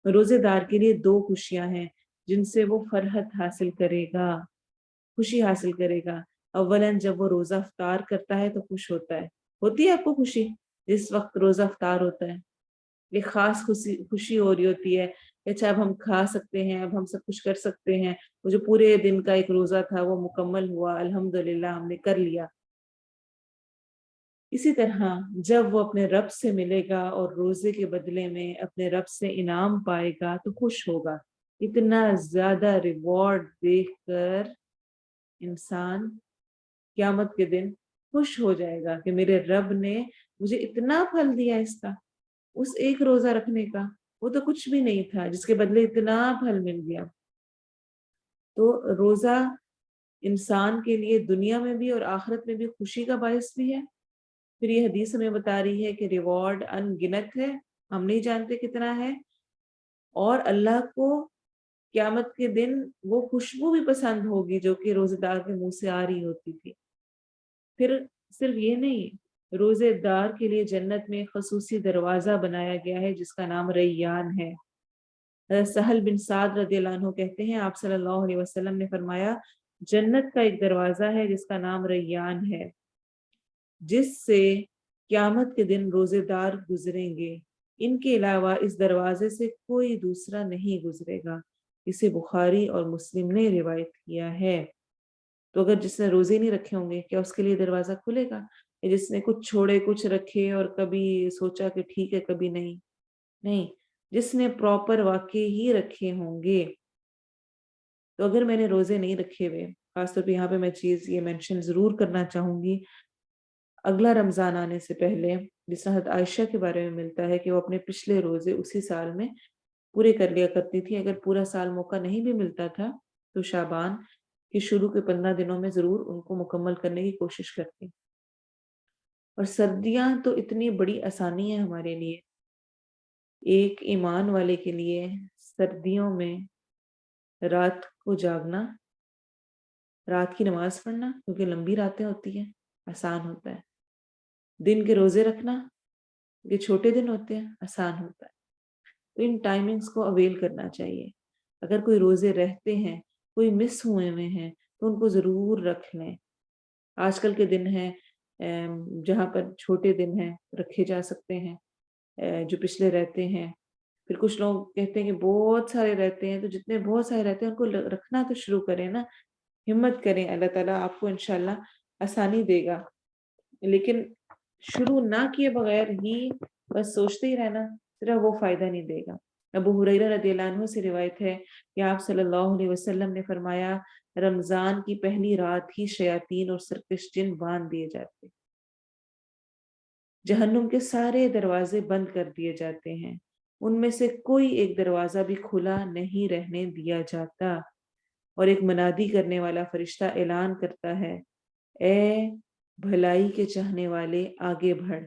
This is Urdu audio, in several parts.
روزے دار کے لیے دو خوشیاں ہیں جن سے وہ فرحت حاصل کرے گا، خوشی حاصل کرے گا۔ اولاً جب وہ روزہ افطار کرتا ہے تو خوش ہوتا ہے۔ ہوتی ہے آپ کو خوشی جس وقت روزہ افطار ہوتا ہے؟ ایک خاص خوشی ہو رہی ہوتی ہے کہ اچھا اب ہم کھا سکتے ہیں، اب ہم سب کچھ کر سکتے ہیں، وہ جو پورے دن کا ایک روزہ تھا وہ مکمل ہوا، الحمدللہ ہم نے کر لیا۔ اسی طرح جب وہ اپنے رب سے ملے گا اور روزے کے بدلے میں اپنے رب سے انعام پائے گا تو خوش ہوگا۔ اتنا زیادہ ریوارڈ دیکھ کر انسان قیامت کے دن خوش ہو جائے گا کہ میرے رب نے مجھے اتنا پھل دیا اس کا، اس ایک روزہ رکھنے کا، وہ تو کچھ بھی نہیں تھا جس کے بدلے اتنا پھل مل گیا۔ تو روزہ انسان کے لیے دنیا میں بھی اور آخرت میں بھی خوشی کا باعث بھی ہے۔ پھر یہ حدیث ہمیں بتا رہی ہے کہ ریوارڈ ان گنت ہے، ہم نہیں جانتے کتنا ہے، اور اللہ کو قیامت کے دن وہ خوشبو بھی پسند ہوگی جو کہ روزے دار کے منہ سے آ رہی ہوتی تھی۔ پھر صرف یہ نہیں، روزے دار کے لیے جنت میں خصوصی دروازہ بنایا گیا ہے جس کا نام ریان ہے۔ حضرت سہل بن سعد رضی اللہ عنہ کہتے ہیں آپ صلی اللہ علیہ وسلم نے فرمایا جنت کا ایک دروازہ ہے جس کا نام ریان ہے، جس سے قیامت کے دن روزے دار گزریں گے، ان کے علاوہ اس دروازے سے کوئی دوسرا نہیں گزرے گا۔ اسے بخاری اور مسلم نے روایت کیا ہے۔ تو اگر جس نے روزے نہیں رکھے ہوں گے کیا اس کے لیے دروازہ کھلے گا؟ یا جس نے کچھ چھوڑے کچھ رکھے اور کبھی سوچا کہ ٹھیک ہے کبھی نہیں، جس نے پراپر واقعی ہی رکھے ہوں گے۔ تو اگر میں نے روزے نہیں رکھے ہوئے، خاص طور پہ یہاں پہ میں چیز یہ مینشن ضرور کرنا چاہوں گی، اگلا رمضان آنے سے پہلے جس حضرت عائشہ کے بارے میں ملتا ہے کہ وہ اپنے پچھلے روزے اسی سال میں پورے کر لیا کرتی تھی۔ اگر پورا سال موقع نہیں بھی ملتا تھا تو شعبان کے شروع کے 15 دنوں میں ضرور ان کو مکمل کرنے کی کوشش کرتی۔ اور سردیاں تو اتنی بڑی آسانی ہے ہمارے لیے، ایک ایمان والے کے لیے سردیوں میں رات کو جاگنا، رات کی نماز پڑھنا کیونکہ لمبی راتیں ہوتی ہیں آسان ہوتا ہے، دن کے روزے رکھنا یہ چھوٹے دن ہوتے ہیں آسان ہوتا ہے۔ تو ان ٹائمنگز کو اویل کرنا چاہیے۔ اگر کوئی روزے رہتے ہیں، کوئی مس ہوئے ہیں تو ان کو ضرور رکھ لیں۔ آج کل کے دن ہیں جہاں پر چھوٹے دن ہیں رکھے جا سکتے ہیں جو پچھلے رہتے ہیں۔ پھر کچھ لوگ کہتے ہیں کہ بہت سارے رہتے ہیں، تو جتنے بہت سارے رہتے ہیں ان کو رکھنا تو شروع کریں نا، ہمت کریں، اللہ تعالیٰ آپ کو انشاءاللہ آسانی دے گا۔ لیکن شروع نہ کیے بغیر ہی بس سوچتے ہی رہنا صرف وہ فائدہ نہیں دے گا۔ ابو ہریرہ رضی اللہ عنہ سے روایت ہے کہ آپ صلی اللہ علیہ وسلم نے فرمایا رمضان کی پہلی رات ہی شیاطین اور سرکش جن باندھ دیے جاتے، جہنم کے سارے دروازے بند کر دیے جاتے ہیں، ان میں سے کوئی ایک دروازہ بھی کھلا نہیں رہنے دیا جاتا، اور ایک منادی کرنے والا فرشتہ اعلان کرتا ہے اے بھلائی کے چاہنے والے آگے بڑھ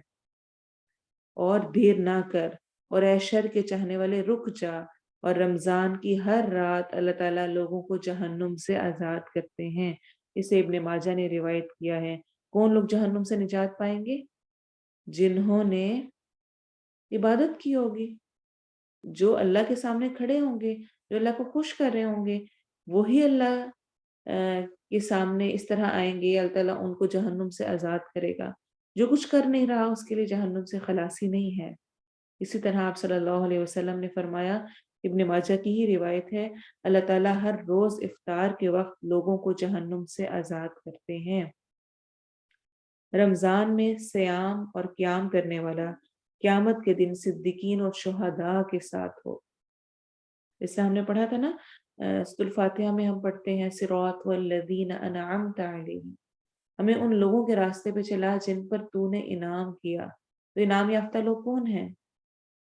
اور دیر نہ کر، اور اے شر کے چاہنے والے رک جا۔ اور رمضان کی ہر رات اللہ تعالیٰ لوگوں کو جہنم سے آزاد کرتے ہیں۔ اسے ابن ماجہ نے روایت کیا ہے۔ کون لوگ جہنم سے نجات پائیں گے؟ جنہوں نے عبادت کی ہوگی، جو اللہ کے سامنے کھڑے ہوں گے، جو اللہ کو خوش کر رہے ہوں گے، وہی اللہ کے سامنے اس طرح آئیں گے، اللہ تعالیٰ ان کو جہنم سے آزاد کرے گا۔ جو کچھ کر نہیں رہا اس کے لیے جہنم سے خلاصی نہیں ہے۔ اسی طرح آپ صلی اللہ علیہ وسلم نے فرمایا، ابن ماجہ کی ہی روایت ہے، اللہ تعالیٰ ہر روز افطار کے وقت لوگوں کو جہنم سے آزاد کرتے ہیں۔ رمضان میں سیام اور قیام کرنے والا قیامت کے دن صدیقین اور شہداء کے ساتھ ہو۔ جیسے ہم نے پڑھا تھا نا سورۃ الفاتحہ میں ہم پڑھتے ہیں صراط والذین انعمت علیہم، ہمیں ان لوگوں کے راستے پہ چلا جن پر تو نے انعام کیا۔ تو انعام یافتہ لوگ کون ہیں؟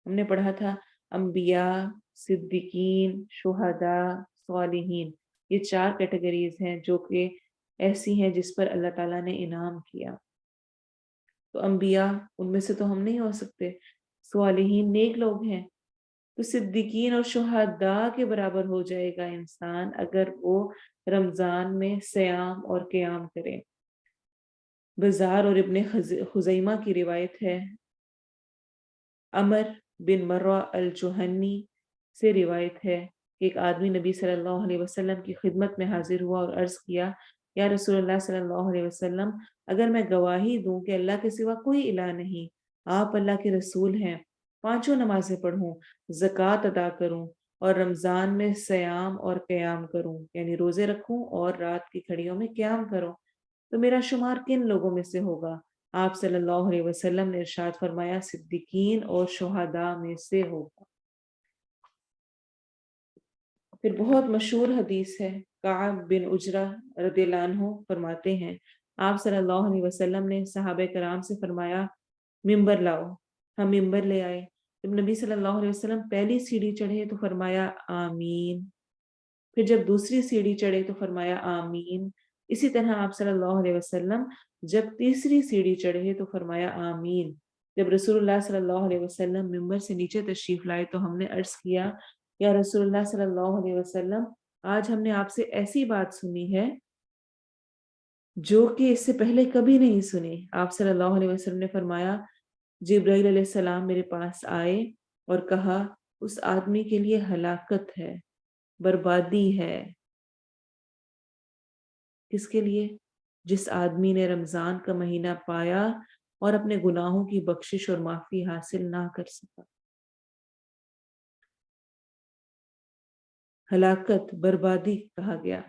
ہم نے پڑھا تھا انبیاء، صدیقین، شہداء، صالحین، یہ 4 کیٹیگریز ہیں جو کہ ایسی ہیں جس پر اللہ تعالیٰ نے انعام کیا۔ تو انبیاء ان میں سے تو ہم نہیں ہو سکتے، صالحین نیک لوگ ہیں، تو صدیقین اور شہداء کے برابر ہو جائے گا انسان اگر وہ رمضان میں سیام اور قیام کرے۔ بزار اور ابن خزیمہ کی روایت ہے، عمر بن مرہ الجہنی سے روایت ہے کہ ایک آدمی نبی صلی اللہ علیہ وسلم کی خدمت میں حاضر ہوا اور عرض کیا، یا رسول اللہ صلی اللہ علیہ وسلم، اگر میں گواہی دوں کہ اللہ کے سوا کوئی الہ نہیں، آپ اللہ کے رسول ہیں، 5 نمازیں پڑھوں، زکوٰۃ ادا کروں اور رمضان میں سیام اور قیام کروں، یعنی روزے رکھوں اور رات کی گھڑیوں میں قیام کروں، تو میرا شمار کن لوگوں میں سے ہوگا؟ آپ صلی اللہ علیہ وسلم نے ارشاد فرمایا، صدیقین اور شہداء میں سے ہوگا۔ پھر بہت مشہور حدیث ہے، کعب بن عجرہ رضی اللہ عنہ فرماتے ہیں، آپ صلی اللہ علیہ وسلم نے صحابہ کرام سے فرمایا، ممبر لاؤ۔ ہم ممبر لے آئے۔ جب نبی صلی اللہ علیہ وسلم پہلی سیڑھی چڑھے تو فرمایا آمین، پھر جب دوسری سیڑھی چڑھے تو فرمایا آمین، اسی طرح آپ صلی اللہ علیہ وسلم جب تیسری سیڑھی چڑھے تو فرمایا آمین۔ جب رسول اللہ صلی اللہ علیہ وسلم ممبر سے نیچے تشریف لائے تو ہم نے عرض کیا، یا رسول اللہ صلی اللہ علیہ وسلم، آج ہم نے آپ سے ایسی بات سنی ہے جو کہ اس سے پہلے کبھی نہیں سنی۔ آپ صلی اللہ علیہ وسلم نے فرمایا، جبرائیل علیہ السلام میرے پاس آئے اور کہا، اس آدمی کے لیے ہلاکت ہے، بربادی ہے۔ کس کے لیے؟ جس آدمی نے رمضان کا مہینہ پایا اور اپنے گناہوں کی بخشش اور معافی حاصل نہ کر سکا۔ ہلاکت، بربادی کہا گیا۔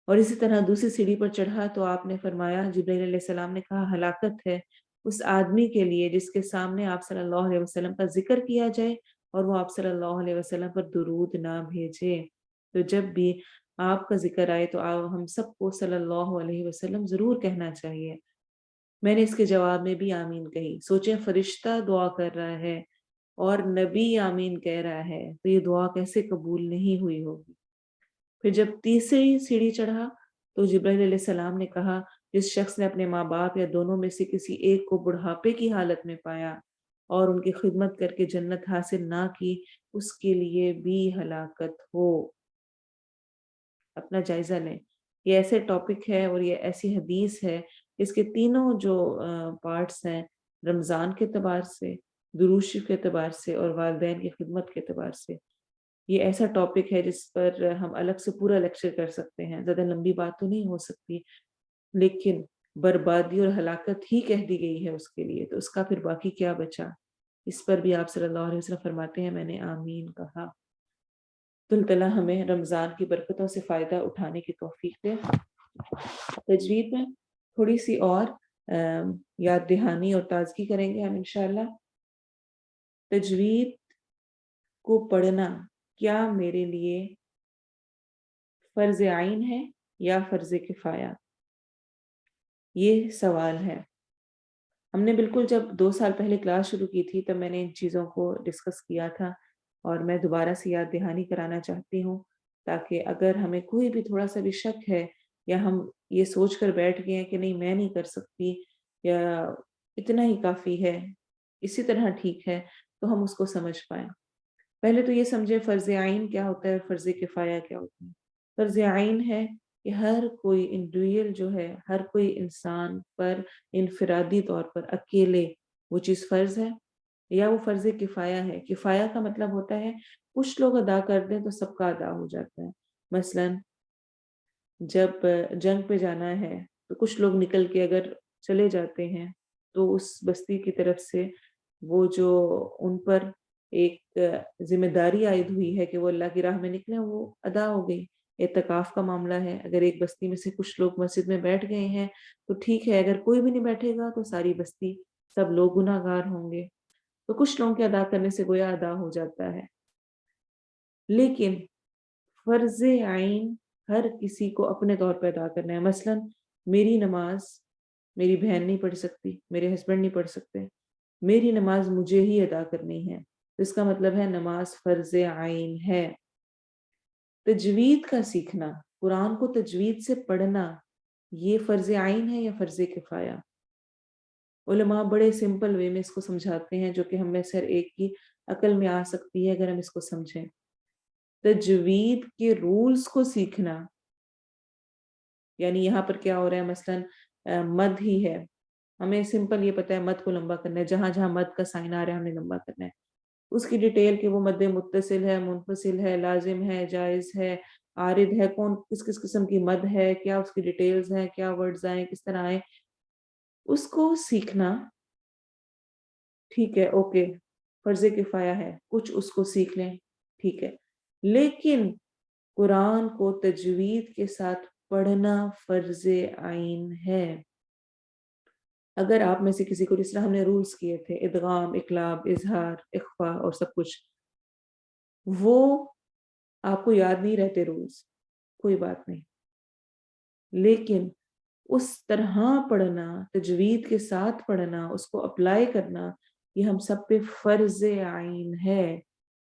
اور اسی طرح دوسری سیڑھی پر چڑھا تو آپ نے فرمایا، جبرائیل علیہ السلام نے کہا، ہلاکت ہے اس آدمی کے لیے جس کے سامنے آپ صلی اللہ علیہ وسلم کا ذکر کیا جائے اور وہ آپ صلی اللہ علیہ وسلم پر درود نہ بھیجے۔ تو جب بھی آپ کا ذکر آئے تو ہم سب کو صلی اللہ علیہ وسلم ضرور کہنا چاہیے۔ میں نے اس کے جواب میں بھی آمین کہی۔ سوچیں، فرشتہ دعا کر رہا ہے اور نبی آمین کہہ رہا ہے، تو یہ دعا کیسے قبول نہیں ہوئی ہوگی؟ پھر جب تیسری سیڑھی چڑھا تو جبرائیل علیہ السلام نے کہا، جس شخص نے اپنے ماں باپ یا دونوں میں سے کسی ایک کو بڑھاپے کی حالت میں پایا اور ان کی خدمت کر کے جنت حاصل نہ کی، اس کے لیے بھی ہلاکت ہو۔ اپنا جائزہ لیں۔ یہ ایسے ٹاپک ہے اور یہ ایسی حدیث ہے، اس کے تینوں جو پارٹس ہیں، رمضان کے اعتبار سے، درود شریف کے اعتبار سے اور والدین کی خدمت کے اعتبار سے، یہ ایسا ٹاپک ہے جس پر ہم الگ سے پورا لیکچر کر سکتے ہیں۔ زیادہ لمبی بات تو نہیں ہو سکتی، لیکن بربادی اور ہلاکت ہی کہہ دی گئی ہے اس کے لیے، تو اس کا پھر باقی کیا بچا؟ اس پر بھی آپ صلی اللہ علیہ وسلم فرماتے ہیں، میں نے آمین کہا۔ تو اللہ تعالیٰ ہمیں رمضان کی برکتوں سے فائدہ اٹھانے کی توفیق دے۔ تجوید میں تھوڑی سی اور یاد دہانی اور تازگی کریں گے ہم انشاءاللہ۔ تجوید کو پڑھنا کیا میرے لیے فرض عین ہے یا فرض کفایہ؟ یہ سوال ہے۔ ہم نے بالکل جب 2 سال پہلے کلاس شروع کی تھی تب میں نے ان چیزوں کو ڈسکس کیا تھا، اور میں دوبارہ سے یاد دہانی کرانا چاہتی ہوں، تاکہ اگر ہمیں کوئی بھی تھوڑا سا بھی شک ہے یا ہم یہ سوچ کر بیٹھ گئے ہیں کہ نہیں میں نہیں کر سکتی یا اتنا ہی کافی ہے، اسی طرح ٹھیک ہے، تو ہم اس کو سمجھ پائیں۔ پہلے تو یہ سمجھے فرض عین کیا ہوتا ہے اور فرض کفایہ کیا ہوتا ہے۔ فرض عین ہے کہ ہر کوئی انڈیویجول جو ہے، ہر کوئی انسان پر انفرادی طور پر اکیلے وہ چیز فرض ہے، یا وہ فرض کفایہ ہے۔ کفایہ کا مطلب ہوتا ہے کچھ لوگ ادا کر دیں تو سب کا ادا ہو جاتا ہے۔ مثلا جب جنگ پہ جانا ہے تو کچھ لوگ نکل کے اگر چلے جاتے ہیں تو اس بستی کی طرف سے وہ جو ان پر ایک ذمہ داری عائد ہوئی ہے کہ وہ اللہ کی راہ میں نکلیں، وہ ادا ہو گئی۔ اعتکاف کا معاملہ ہے، اگر ایک بستی میں سے کچھ لوگ مسجد میں بیٹھ گئے ہیں تو ٹھیک ہے، اگر کوئی بھی نہیں بیٹھے گا تو ساری بستی سب لوگ گناہ گار ہوں گے، تو کچھ لوگوں کے ادا کرنے سے گویا ادا ہو جاتا ہے۔ لیکن فرض عین ہر کسی کو اپنے طور پہ ادا کرنا ہے۔ مثلا میری نماز میری بہن نہیں پڑھ سکتی، میرے ہسبینڈ نہیں پڑھ سکتے، میری نماز مجھے ہی ادا کرنی ہے، تو اس کا مطلب ہے نماز فرض عین ہے۔ تجوید کا سیکھنا، قرآن کو تجوید سے پڑھنا، یہ فرض عین ہے یا فرض کفایہ؟ علماء بڑے سمپل وے میں اس کو سمجھاتے ہیں، جو کہ ہم میں سے ہر ایک کی عقل میں آ سکتی ہے اگر ہم اس کو سمجھیں۔ تجوید کے رولز کو سیکھنا، یعنی یہاں پر کیا ہو رہا ہے، مثلا مد ہی ہے، ہمیں سمپل یہ پتہ ہے مد کو لمبا کرنا ہے، جہاں جہاں مد کا سائن آ رہا ہے ہمیں لمبا کرنا ہے، اس کی ڈیٹیل کہ وہ مد متصل ہے، منفصل ہے، لازم ہے، جائز ہے، عارض ہے، کون کس کس قسم کی مد ہے، کیا اس کی ڈیٹیلز ہیں، کیا ورڈز آئیں، کس طرح آئیں، اس کو سیکھنا ٹھیک ہے، اوکے، فرض کفایہ ہے، کچھ اس کو سیکھ لیں، ٹھیک ہے، لیکن قرآن کو تجوید کے ساتھ پڑھنا فرض عین ہے۔ اگر آپ میں سے کسی کو، جس طرح ہم نے رولز کیے تھے، ادغام، اقلاب، اظہار، اخفا اور سب کچھ، وہ آپ کو یاد نہیں رہتے رولز، کوئی بات نہیں، لیکن اس طرح پڑھنا، تجوید کے ساتھ پڑھنا، اس کو اپلائی کرنا، یہ ہم سب پہ فرض عین ہے۔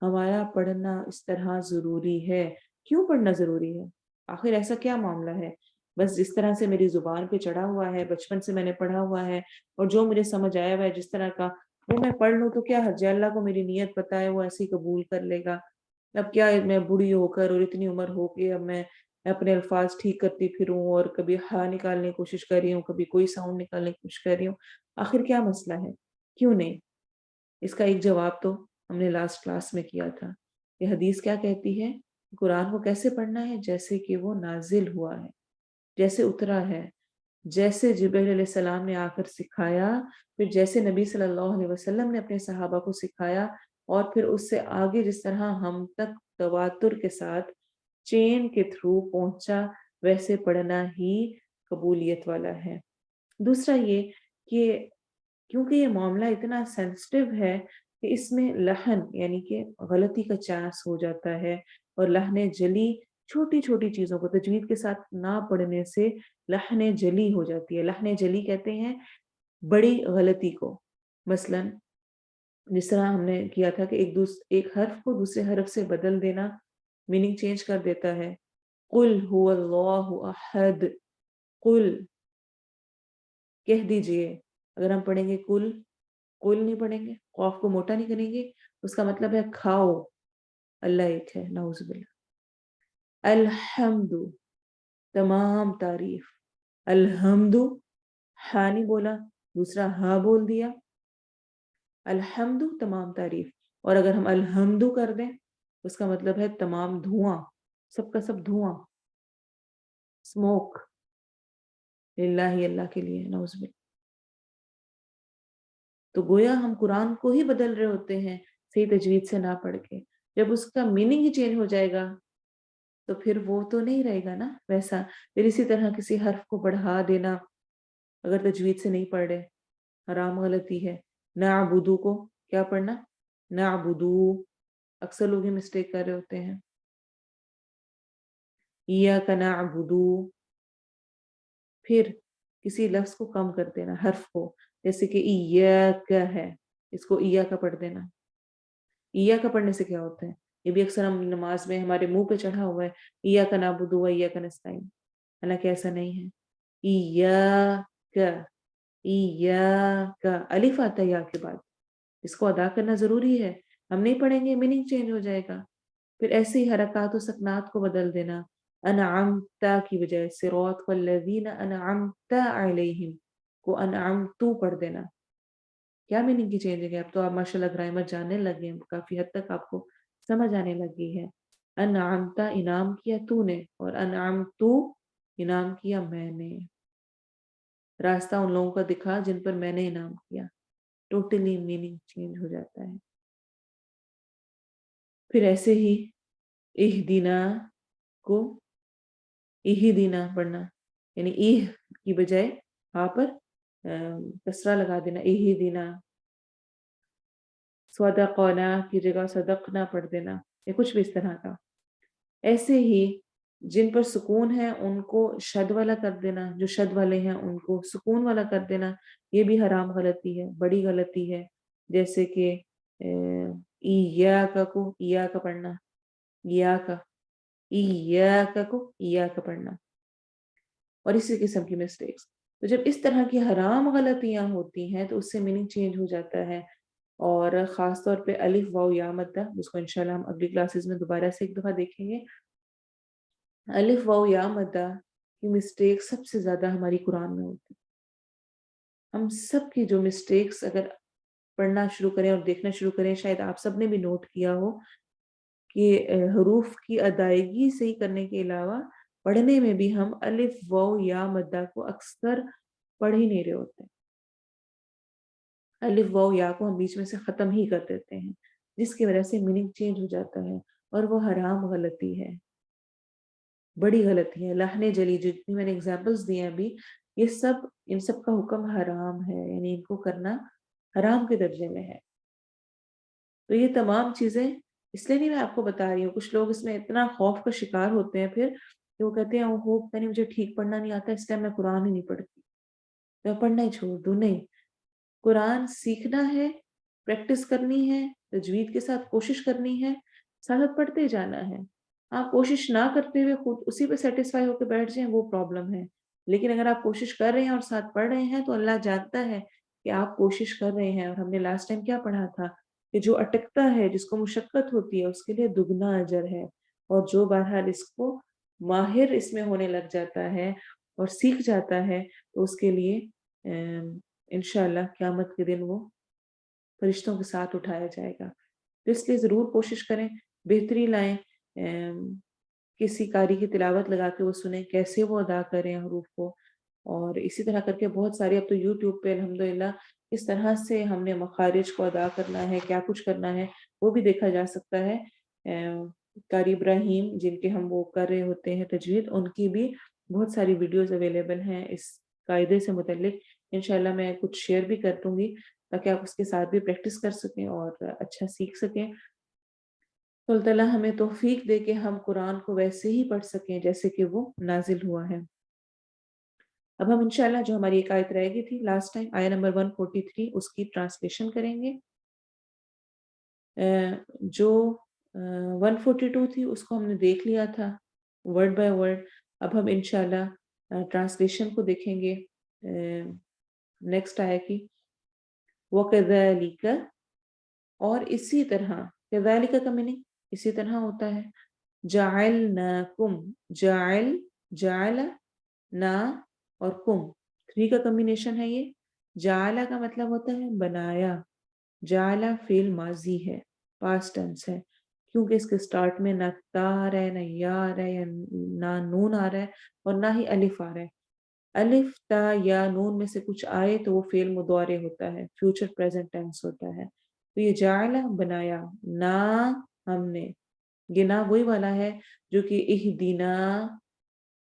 ہمارا پڑھنا اس طرح ضروری ہے۔ کیوں پڑھنا ضروری ہے؟ آخر ایسا کیا معاملہ ہے؟ بس جس طرح سے میری زبان پہ چڑھا ہوا ہے، بچپن سے میں نے پڑھا ہوا ہے، اور جو مجھے سمجھ آیا ہوا ہے جس طرح کا، وہ میں پڑھ لوں تو کیا حرج ہے؟ اللہ کو میری نیت پتہ ہے، وہ ایسی قبول کر لے گا۔ اب کیا میں بوڑھی ہو کر اور اتنی عمر ہو کے اب میں اپنے الفاظ ٹھیک کرتی پھروں اور کبھی ہاں نکالنے کی کوشش کر رہی ہوں، کبھی کوئی ساؤنڈ نکالنے کی کوشش کر رہی ہوں، آخر کیا مسئلہ ہے؟ کیوں نہیں؟ اس کا ایک جواب تو ہم نے لاسٹ کلاس میں کیا تھا۔ یہ حدیث کیا کہتی ہے؟ قرآن کو کیسے پڑھنا ہے؟ جیسے کہ وہ نازل ہوا ہے، جیسے اترا ہے، جیسے جبرائیل علیہ السلام نے آ کر سکھایا، پھر جیسے نبی صلی اللہ علیہ وسلم نے اپنے صحابہ کو سکھایا، اور پھر اس سے آگے جس طرح ہم تک تواتر کے ساتھ چین کے تھرو پہنچا، ویسے پڑھنا ہی قبولیت والا ہے۔ دوسرا یہ کہ کیونکہ یہ معاملہ اتنا سینسٹیو ہے کہ اس میں لحن یعنی کہ غلطی کا چانس ہو جاتا ہے، اور لحن جلی، چھوٹی چھوٹی چیزوں کو تجوید کے ساتھ نہ پڑھنے سے لحن جلی ہو جاتی ہے۔ لحن جلی کہتے ہیں بڑی غلطی کو، مثلا جس طرح ہم نے کیا تھا کہ ایک حرف کو دوسرے حرف سے بدل دینا میننگ چینج کر دیتا ہے۔ قل هو اللہ احد، قل کہہ دیجئے، اگر ہم پڑھیں گے قل، قل نہیں پڑھیں گے، قاف کو موٹا نہیں کریں گے، اس کا مطلب ہے کھاؤ، اللہ ایک ہے، نعوذ باللہ۔ الحمد، تمام تعریف، الحمد، ہا نہیں بولا، دوسرا ہا بول دیا، الحمد تمام تعریف، اور اگر ہم الحمد کر دیں اس کا مطلب ہے تمام دھواں، سب کا سب دھواں، اسموک، للہ اللہ کے لیے، نعوذ باللہ۔ تو گویا ہم قرآن کو ہی بدل رہے ہوتے ہیں صحیح تجوید سے نہ پڑھ کے۔ جب اس کا میننگ ہی چینج ہو جائے گا تو پھر وہ تو نہیں رہے گا نا ویسا۔ پھر اسی طرح کسی حرف کو بڑھا دینا اگر تجوید سے نہیں پڑھ رہے، حرام غلطی ہے۔ نعبدو کو کیا پڑھنا؟ نعبدو، اکثر لوگ ہی مسٹیک کر رہے ہوتے ہیں۔ ایاک نعبدو، پھر کسی لفظ کو کم کر دینا، حرف کو، جیسے کہ ایاک ہے، اس کو ایا کا پڑھ دینا۔ ایا کا پڑھنے سے کیا ہوتا ہے؟ یہ بھی اکثر ہم نماز میں ہمارے منہ پہ چڑھا ہوا ہے، ایاک نعبد و ایاک نستعین، حالانکہ ایسا نہیں ہے۔ ایاک، ایاک، الف آتا ہے یا کے بعد، اس کو ادا کرنا ضروری ہے، ہم نہیں پڑھیں گے میننگ چینج ہو جائے گا۔ پھر ایسے ہی حرکات و سکنات کو بدل دینا، انعمت کی بجائے صراط والذین انعمت علیہم کو انعمتو پڑھ دینا، کیا میننگ کی چینج ہے؟ اب تو آپ ماشاءاللہ گرامر جاننے لگے ہیں، کافی حد تک آپ کو سمجھ آنے لگی ہے۔ انعمت انعام کیا تو نے، اور انعمتو انعام کیا میں نے، راستہ ان لوگوں کا دکھا جن پر میں نے انعام کیا، ٹوٹلی میننگ چینج ہو جاتا ہے۔ پھر ایسے ہی اہدینا کو اہدینا پڑھنا، یعنی کی بجائے ہاں پر کسرہ لگا دینا، اہدینا۔ صدقنا کی جگہ صدقنا پڑھ دینا، یا کچھ بھی اس طرح کا۔ ایسے ہی جن پر سکون ہے ان کو شد والا کر دینا، جو شد والے ہیں ان کو سکون والا کر دینا، یہ بھی حرام غلطی ہے، بڑی غلطی ہے۔ جیسے کہ ایاک کو ایاک پڑھنا، ایاک، ایاک کو ایاک پڑھنا، اور اسی قسم کی مسٹیکس۔ تو جب اس طرح کی حرام غلطیاں ہوتی ہیں تو اس سے میننگ چینج ہو جاتا ہے، اور خاص طور پہ الف واو یا مدہ، جس کو انشاءاللہ ہم اگلی کلاسز میں دوبارہ سے ایک دفعہ دیکھیں گے۔ الف واو یا مدہ کی مسٹیک سب سے زیادہ ہماری قرآن میں ہوتی ہے۔ ہم سب کی جو مسٹیکس اگر پڑھنا شروع کریں اور دیکھنا شروع کریں، شاید آپ سب نے بھی نوٹ کیا ہو کہ حروف کی ادائیگی صحیح کرنے کے علاوہ پڑھنے میں بھی ہم الف واو یا مدہ کو اکثر پڑھ ہی نہیں رہے ہوتے، الف واو یا کو ہم بیچ میں سے ختم ہی کر دیتے ہیں، جس کی وجہ سے میننگ چینج ہو جاتا ہے، اور وہ حرام غلطی ہے، بڑی غلطی ہے۔ لحن جلی جتنی میں نے اگزامپلس دیے ابھی، یہ سب ان سب کا حکم حرام ہے، یعنی ان کو کرنا حرام کے درجے میں ہے۔ تو یہ تمام چیزیں اس لیے نہیں میں آپ کو بتا رہی ہوں، کچھ لوگ اس میں اتنا خوف کا شکار ہوتے ہیں پھر کہ وہ کہتے ہیں اوہو پتہ نہیں مجھے ٹھیک پڑھنا نہیں آتا، اس ٹائم میں قرآن ہی نہیں پڑھتی، میں پڑھنا ہی چھوڑ دوں۔ نہیں، قرآن سیکھنا ہے، پریکٹس کرنی ہے، تجوید کے ساتھ کوشش کرنی ہے، ساتھ پڑھتے جانا ہے۔ آپ کوشش نہ کرتے ہوئے خود اسی پہ سیٹسفائی ہو کے بیٹھ جائیں، وہ پرابلم ہے، لیکن اگر آپ کوشش کر رہے ہیں اور ساتھ پڑھ رہے ہیں تو اللہ جانتا ہے کہ آپ کوشش کر رہے ہیں۔ اور ہم نے لاسٹ ٹائم کیا پڑھا تھا کہ جو اٹکتا ہے، جس کو مشقت ہوتی ہے، اس کے لیے دگنا اجر ہے، اور جو بہرحال اس کو ماہر اس میں ہونے لگ جاتا ہے اور سیکھ جاتا ہے تو اس کے لیے انشاءاللہ قیامت کے دن وہ فرشتوں کے ساتھ اٹھایا جائے گا۔ تو اس لیے ضرور کوشش کریں، بہتری لائیں، کسی قاری کی تلاوت لگا کے وہ سنیں کیسے وہ ادا کریں حروف کو، اور اسی طرح کر کے بہت ساری اب تو یوٹیوب پہ الحمدللہ اس طرح سے ہم نے مخارج کو ادا کرنا ہے، کیا کچھ کرنا ہے وہ بھی دیکھا جا سکتا ہے۔ قاری ابراہیم جن کے ہم وہ کر رہے ہوتے ہیں تجوید، ان کی بھی بہت ساری ویڈیوز اویلیبل ہیں اس قاعدے سے متعلق، انشاءاللہ میں کچھ شیئر بھی کر دوں گی تاکہ آپ اس کے ساتھ بھی پریکٹس کر سکیں اور اچھا سیکھ سکیں۔ تو اللہ تعالیٰ ہمیں توفیق دے کہ ہم قرآن کو ویسے ہی پڑھ سکیں جیسے کہ وہ نازل ہوا ہے۔ اب ہم انشاءاللہ جو ہماری ایک آیت رہ گئی تھی لاسٹ ٹائم، آیت نمبر 143، اس کی ٹرانسلیشن کریں گے۔ جو 142 تھی اس کو ہم نے دیکھ لیا تھا ورڈ بائی ورڈ، اب ہم انشاءاللہ ٹرانسلیشن کو دیکھیں گے نیکسٹ آیت کی۔ وَكَذَلِكَ، اور اسی طرح، كَذَلِكَ کا میننگ اسی طرح ہوتا ہے، جَعَلْنَاكُمْ، جَعَلَ نا اور کم 3 کا کمبینیشن ہے یہ۔ جعلہ کا مطلب ہوتا ہے بنایا، جعلہ فعل ماضی ہے، پاسٹ ٹینس ہے، کیونکہ اس کے سٹارٹ میں نہ تا آ رہا ہے، نہ یا آ رہا ہے، یا نہ نون آ رہا ہے، اور نہ ہی الف آ رہا ہے۔ الف تا یا نون میں سے کچھ آئے تو وہ فعل مضارع ہوتا ہے، فیوچر پریزنٹ ٹینس ہوتا ہے۔ تو یہ جعلہ بنایا، نا ہم نے، یہ نا وہی والا ہے جو کہ اہدینا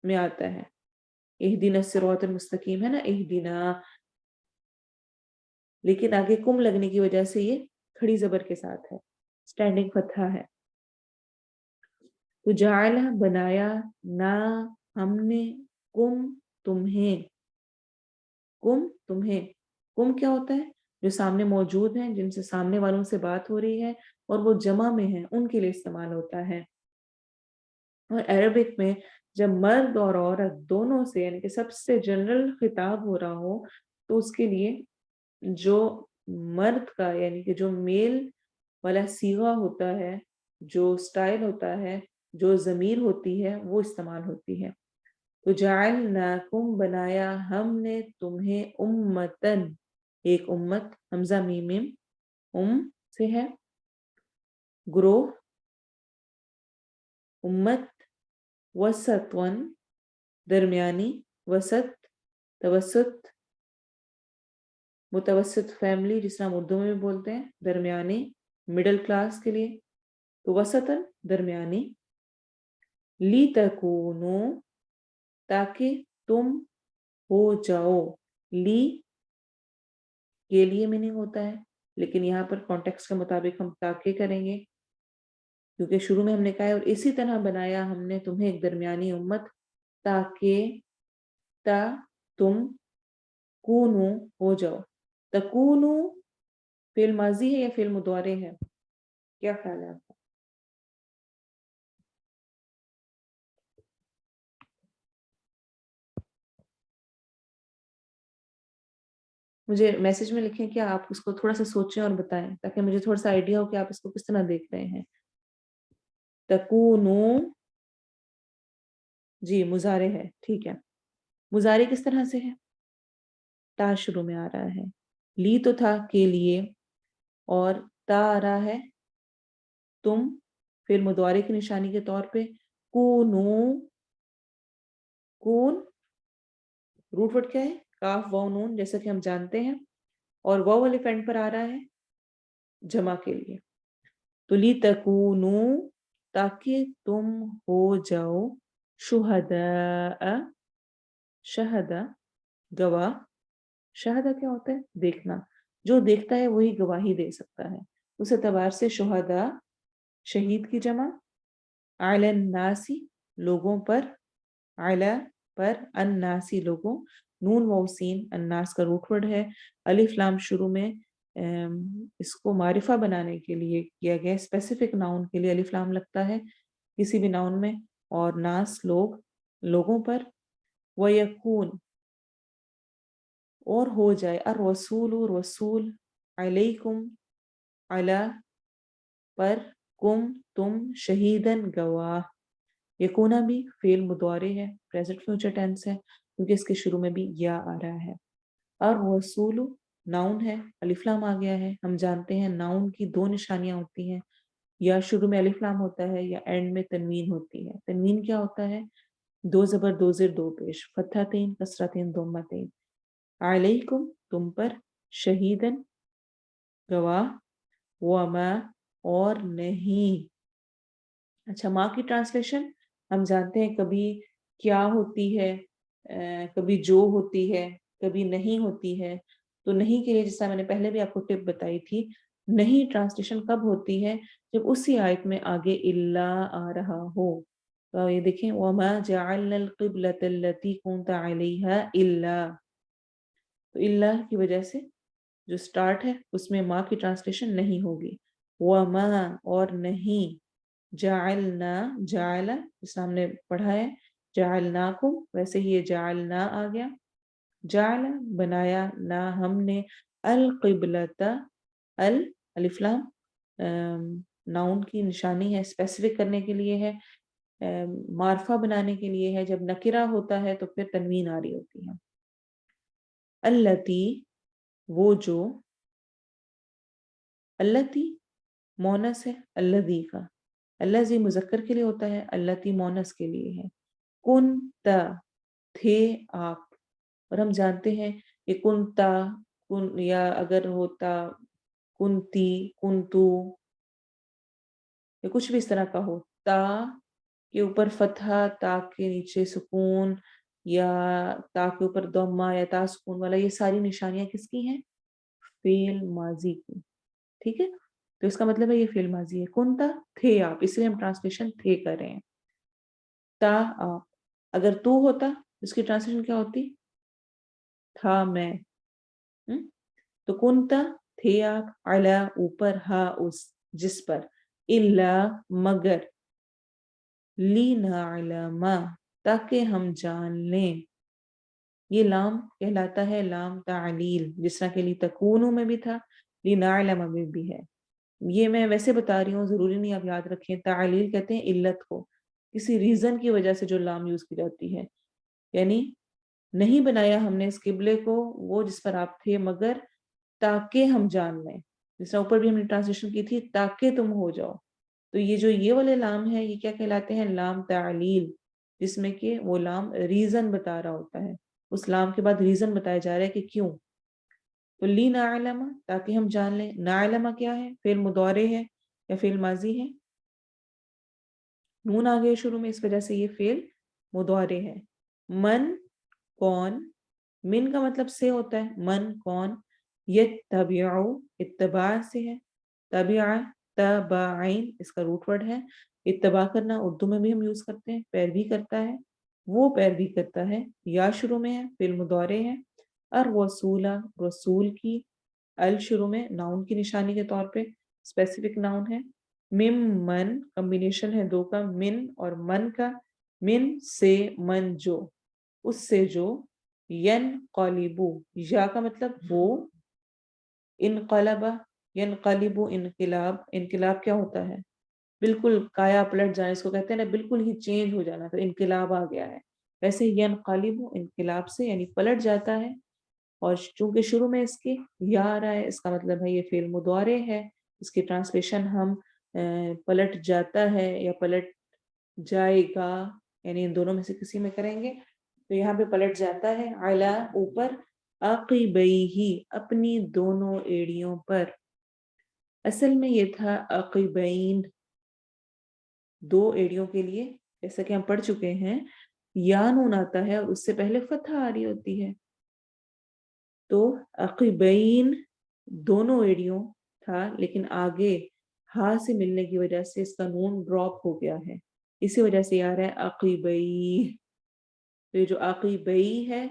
میں آتا ہے، اہدینا الصراط المستقیم ہے نا، اہدینا، لیکن آگے کم لگنے کی وجہ سے یہ کھڑی زبر کے ساتھ ہے، سٹینڈنگ فتحہ ہے۔ تو جعلہ بنایا، نا ہم نے، کم تمہیں، کم تمہیں، کم کیا ہوتا ہے؟ جو سامنے موجود ہیں، جن سے سامنے والوں سے بات ہو رہی ہے اور وہ جمع میں ہیں، ان کے لیے استعمال ہوتا ہے۔ اور عربک میں جب مرد اور عورت دونوں سے یعنی کہ سب سے جنرل خطاب ہو رہا ہو تو اس کے لیے جو مرد کا یعنی کہ جو میل والا صیغہ ہوتا ہے، جو سٹائل ہوتا ہے، جو ضمیر ہوتی ہے، وہ استعمال ہوتی ہے۔ تو جعلناکم بنایا ہم نے تمہیں امتن، ایک امت، حمزہ میم میم، سے ہے گروہ، امت، وسطن درمیانی، وسط توسط، متوسط فیملی جس طرح ہم اردو میں بھی بولتے ہیں، درمیانی مڈل کلاس کے لیے، تو وسطن درمیانی، لی تکونو تاکہ تم ہو جاؤ، لی کے لیے میننگ ہوتا ہے لیکن یہاں پر کانٹیکسٹ کے مطابق ہم تاکہ کریں گے کیونکہ شروع میں ہم نے کہا ہے اور اسی طرح بنایا ہم نے تمہیں ایک درمیانی امت تاکہ تا تم کونو ہو جاؤ۔ تکونو فعل ماضی ہے یا فعل مضارع ہے؟ کیا خیال ہے آپ کا؟ مجھے میسج میں لکھیں کہ آپ اس کو تھوڑا سا سوچیں اور بتائیں تاکہ مجھے تھوڑا سا آئیڈیا ہو کہ آپ اس کو کس طرح دیکھ رہے ہیں۔ تکونو، جی مضارع ہے، ٹھیک ہے۔ مضارع کس طرح سے ہے؟ تا شروع میں آ رہا ہے، لی تو تھا کے لیے، اور تا آ رہا ہے تم فعل مضارع کی نشانی کے طور پہ، کونو، کون روٹ ورڈ کیا ہے؟ کاف واو نون، جیسا کہ ہم جانتے ہیں، اور واو والے فینڈ پر آ رہا ہے جمع کے لیے. تو لی تکونو، تاکہ تم ہو جاؤ، شہداء، شہدا گواہ. شہدا کیا ہوتا ہے؟ دیکھنا. جو دیکھتا ہے وہی گواہی دے سکتا ہے. اس اعتبار سے شہداء شہید کی جمع، علی الناسی لوگوں پر، علی پر، الناسی لوگوں، نون واو سین الناس کا روٹ ورڈ ہے. الف لام شروع میں اس کو معرفہ بنانے کے لیے کیا گیا، اسپیسیفک ناؤن کے لیے الف لام لگتا ہے کسی بھی ناؤن میں، اور ناس لوگ، لوگوں پر. وَيَكُونَ اور ہو جائے، الرسول رسول، علیکم علی پر، کم تم، شہیدن گواہ. یکونا بھی فعل مضارع ہے، پریزنٹ فیوچر ٹینس ہے، کیونکہ اس کے شروع میں بھی یا آ رہا ہے. الرسول ناؤن ہے، الف لام آ گیا ہے. ہم جانتے ہیں ناؤن کی دو نشانیاں ہوتی ہیں، یا شروع میں الف لام ہوتا ہے یا اینڈ میں تنوین ہوتی ہے. تنوین کیا ہوتا ہے؟ دو زبر دو زیر دو پیش، فتحتین کسرتین ضمتین. علیکم تم پر، شہیدن گواہ، وما اور نہیں. اچھا، ماں کی ٹرانسلیشن ہم جانتے ہیں کبھی کیا ہوتی ہے، کبھی جو ہوتی ہے، کبھی نہیں ہوتی ہے. تو نہیں کے لیے جس طرح میں نے پہلے بھی آپ کو ٹپ بتائی تھی، نہیں ٹرانسلیشن کب ہوتی ہے؟ جب اسی آیت میں آگے اللہ آ رہا ہو. تو یہ دیکھیں وَمَا جَعَلْنَا الْقِبْلَةَ الَّتِي كُنْتَ عَلَيْهَا إِلَّا، تو اللہ کی وجہ سے جو سٹارٹ ہے اس میں ماں کی ٹرانسلیشن نہیں ہوگی. وَمَا اور نہیں، جعلنا جعل جس ہم نے پڑھا ہے جعلناکم، ویسے ہی یہ جعلنا آ گیا. جعل بنایا، نہ ہم نے، القبلۃ، الف لام ناؤن کی نشانی ہے، اسپیسیفک کرنے کے لیے ہے، معرفہ بنانے کے لیے ہے. جب نکرہ ہوتا ہے تو پھر تنوین آ رہی ہوتی ہے. التی وہ جو، التی مونس ہے الذی کا، الذی مذکر کے لیے ہوتا ہے، التی مونس کے لیے ہے. کنتا تھے آپ، اور ہم جانتے ہیں کہ کنتا کن، یا اگر ہوتا کنتی کنتو یا کچھ بھی اس طرح کا ہو، تا کے اوپر فتحہ، تا کے نیچے سکون، یا تا کے اوپر ضمہ یا تا سکون والا، یہ ساری نشانیاں کس کی ہیں؟ فعل ماضی کی. ٹھیک ہے، تو اس کا مطلب ہے یہ فعل ماضی ہے. کنتا تھے آپ، اس لیے ہم ٹرانسلیشن تھے کر رہے ہیں. تا آپ، اگر تو ہوتا اس کی ٹرانسلیشن کیا ہوتی؟ تھا میں. تو کنتا تھے آپ، علی اوپر، ہا اس جس پر، الا مگر، لنعلم تاکہ ہم جان لیں. یہ لام کہلاتا ہے لام تعلیل، جس طرح کہ لتکونو میں بھی تھا، لنعلم میں بھی ہے. یہ میں ویسے بتا رہی ہوں، ضروری نہیں آپ یاد رکھیں. تعلیل کہتے ہیں علت کو، کسی ریزن کی وجہ سے جو لام یوز کی جاتی ہے. یعنی نہیں بنایا ہم نے اس قبلے کو وہ جس پر آپ تھے، مگر تاکہ ہم جان لیں. جس طرح اوپر بھی ہم نے ٹرانسلیشن کی تھی تاکہ تم ہو جاؤ. تو یہ جو یہ والے لام ہے یہ کیا کہلاتے ہیں؟ لام تعلیل، جس میں کہ وہ لام ریزن بتا رہا ہوتا ہے. اس لام کے بعد ریزن بتایا جا رہا ہے کہ کیوں. تو لی نعلم تاکہ ہم جان لیں. نعلم کیا ہے؟ فعل مضارع ہے یا فعل ماضی ہے؟ نون آ گئے شروع میں، اس وجہ سے یہ فعل مضارع ہے. من کون، من کا مطلب سے ہوتا ہے، من کون. یتبعو اتباع سے ہے، تبع تبعین اس کا روٹ ورڈ ہے. اتباع کرنا اردو میں بھی ہم یوز کرتے ہیں، پیروی کرتا ہے، وہ پیروی کرتا ہے. یا شروع میں ہے، فعل مضارع ہے. الرسول رسول کی، ال شروع میں ناؤن کی نشانی کے طور پہ، اسپیسیفک ناؤن ہے. مم من کمبینیشن ہے دو کا، من اور من کا. من سے، من جو، اس سے جو. ینقلبو، یا کا مطلب وہ، انقلبہ ینقلب انقلاب. انقلاب کیا ہوتا ہے؟ بالکل کایا پلٹ جانا، اس کو کہتے ہیں نا بالکل ہی چینج ہو جانا، تو انقلاب آ گیا ہے. ویسے ینقلب انقلاب سے یعنی پلٹ جاتا ہے. اور چونکہ شروع میں اس کے یا آ رہا ہے اس کا مطلب ہے یہ فعل مضارع ہے، اس کی ٹرانسلیشن ہم پلٹ جاتا ہے یا پلٹ جائے گا، یعنی ان دونوں میں سے کسی میں کریں گے، تو یہاں پہ پلٹ جاتا ہے علی اوپر، عقبیہ اپنی دونوں ایڑیوں پر. اصل میں یہ تھا عقبین، دو ایڑیوں کے لیے جیسا کہ ہم پڑھ چکے ہیں یا نون آتا ہے اور اس سے پہلے فتح آ رہی ہوتی ہے، تو عقبین دونوں ایڑیوں تھا، لیکن آگے ہا سے ملنے کی وجہ سے اس کا نون ڈراپ ہو گیا ہے، اسی وجہ سے آ رہا ہے عقبی. تو یہ جو عقبی ہے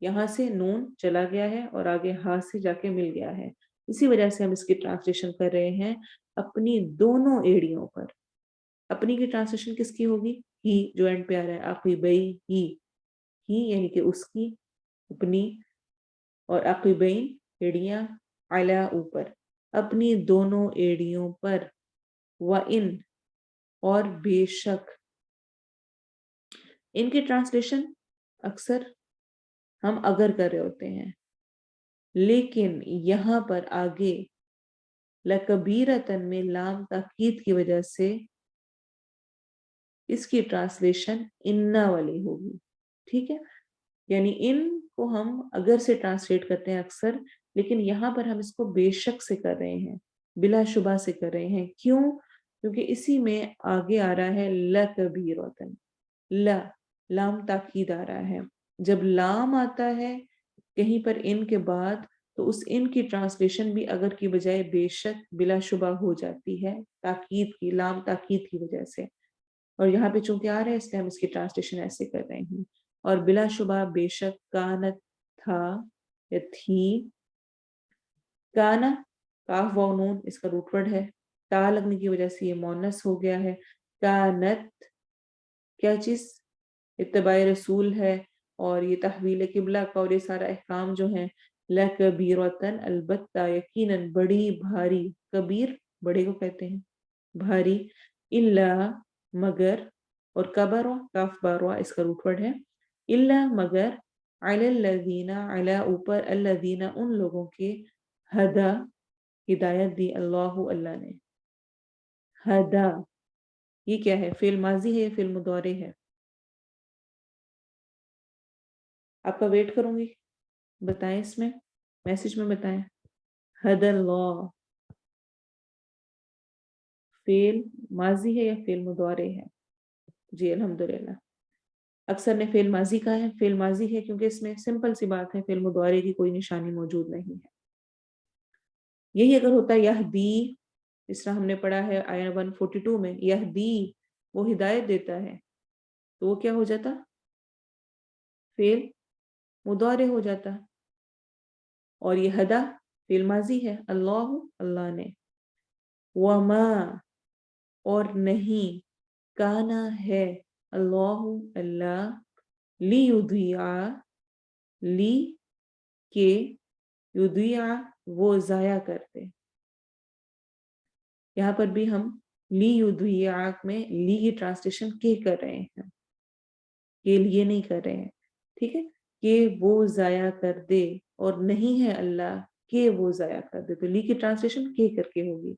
یہاں سے نون چلا گیا ہے اور آگے ہا سے جا کے مل گیا ہے، اسی وجہ سے ہم اس کی ٹرانسلیشن کر رہے ہیں اپنی دونوں ایڑیوں پر. اپنی کی ٹرانسلیشن کس کی ہوگی؟ ہی، جو اینڈ پہ آ رہا ہے عقبی ہی یعنی کہ اس کی اپنی، اور عقبین ایڑیاں، علی اوپر، اپنی دونوں ایڑیوں پر، وَإِن اور بے شک. ان کی ٹرانسلیشن اکثر ہم اگر کر رہے ہوتے ہیں، لیکن یہاں پر آگے لکبیرتن میں لام تاکید کی وجہ سے اس کی ٹرانسلیشن انا والی ہوگی. ٹھیک ہے، یعنی ان کو ہم اگر سے ٹرانسلیٹ کرتے ہیں اکثر، لیکن یہاں پر ہم اس کو بے شک سے کر رہے ہیں، بلا شبہ سے کر رہے ہیں. کیوں؟ کیونکہ اسی میں آگے آ رہا ہے لکبیرتن، لام تاکید آ رہا ہے. جب لام آتا ہے کہیں پر ان کے بعد تو اس ان کی ٹرانسلیشن بھی اگر کی بجائے بے شک بلا شبہ ہو جاتی ہے، تاکید کی، لام تاکید کی وجہ سے. اور یہاں پہ چونکہ آ رہا ہے اس لیے ہم اس کی ٹرانسلیشن ایسے کر رہے ہیں. اور بلا شبہ بے شک کانت تھا یا تھی، کانا کاف واو نون اس کا روٹ ورڈ ہے، تا لگنے کی وجہ سے یہ مونس ہو گیا ہے. کانت کیا چیز؟ اتباع رسول ہے، اور یہ تحویل قبلہ کا اور یہ سارا احکام جو ہیں. لکبیرتن البتہ یقیناً بڑی بھاری، کبیر بڑے کو کہتے ہیں، بھاری، الا مگر، اور کبروا کاف باروا اس کا روٹ ورڈ ہے، الا مگر، علی الذین علی اوپر، الذین ان لوگوں کے، ہدا ہدایت دی، اللہ اللہ نے. ہدا یہ کیا ہے؟ فعل ماضی ہے یا فعل مضارع ہے؟ آپ کا ویٹ کروں گی، بتائیں اس میں میسج میں بتائیں. ہد اللہ فعل ماضی ہے یا فعل مضارع ہے؟ جی الحمدللہ. اکثر نے فعل ماضی کہا ہے. فعل ماضی ہے کیونکہ اس میں سمپل سی بات ہے، فعل مضارع کی کوئی نشانی موجود نہیں ہے. یہی اگر ہوتا یہدی، اس طرح ہم نے پڑھا ہے آیہ 142 میں، یہدی وہ ہدایت دیتا ہے، تو وہ کیا ہو جاتا؟ فعل مضارع ہو جاتا. اور یہ ہدا فعل ماضی ہے، اللہ اللہ نے. وما اور نہیں، کانا ہے، اللہ اللہ، لیضیع لی کے، یضیع وہ ضائع کرتے. یہاں پر بھی ہم لیضیع میں لی کی ٹرانسلیشن کے کر رہے ہیں، کے لیے نہیں کر رہے ہیں. ٹھیک ہے، کہ وہ ضائع کر دے، اور نہیں ہے اللہ کہ وہ ضائع کر دے، تو لی کی ٹرانسلیشن کے کر کے ہوگی،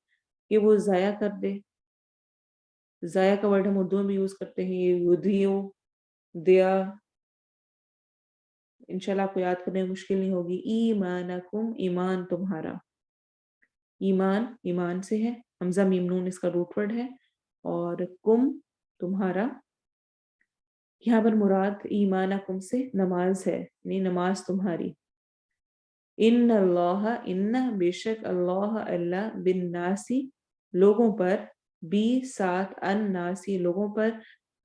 کہ وہ ضائع کر دے. ضائع کا ورڈ ہم اردو میں بھی یوز کرتے ہیں، یہ یضیع، دیا. انشاءاللہ آپ کو یاد کرنے میں مشکل نہیں ہوگی. ایمانکم ایمان تمہارا، ایمان ایمان سے ہے، حمزہ میم نون اس کا روٹ ورڈ ہے، اور کم تمہارا. یہاں پر مراد ایمانکم سے نماز ہے، یعنی نماز تمہاری. ان اللہ ان بے شک اللہ اللہ بالناسی لوگوں پر، بی ساتھ الناسی لوگوں پر،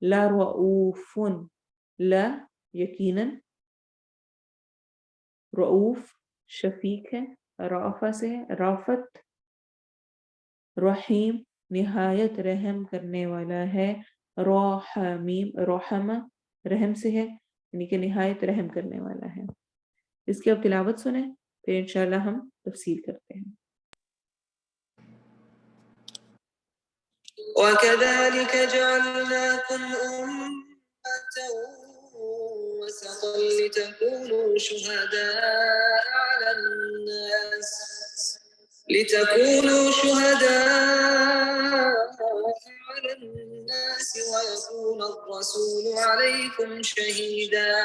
لا رؤوفن لا یقیناً، رؤوف شفیق ہے، رافہ سے ہے رافت، رحیم نہایت رحم کرنے والا ہے، رحمیم رحمہ رحم سے ہے، یعنی کہ نہایت رحم کرنے والا ہے. اس کی اب تلاوت سنیں، پھر انشاءاللہ ہم تفسیر کرتے ہیں. وَكَذَلِكَ جَعَلْنَاكُمْ أُمَّةً وسطا لتكونوا شهداء على الناس ويكون الرسول عليكم شهيدا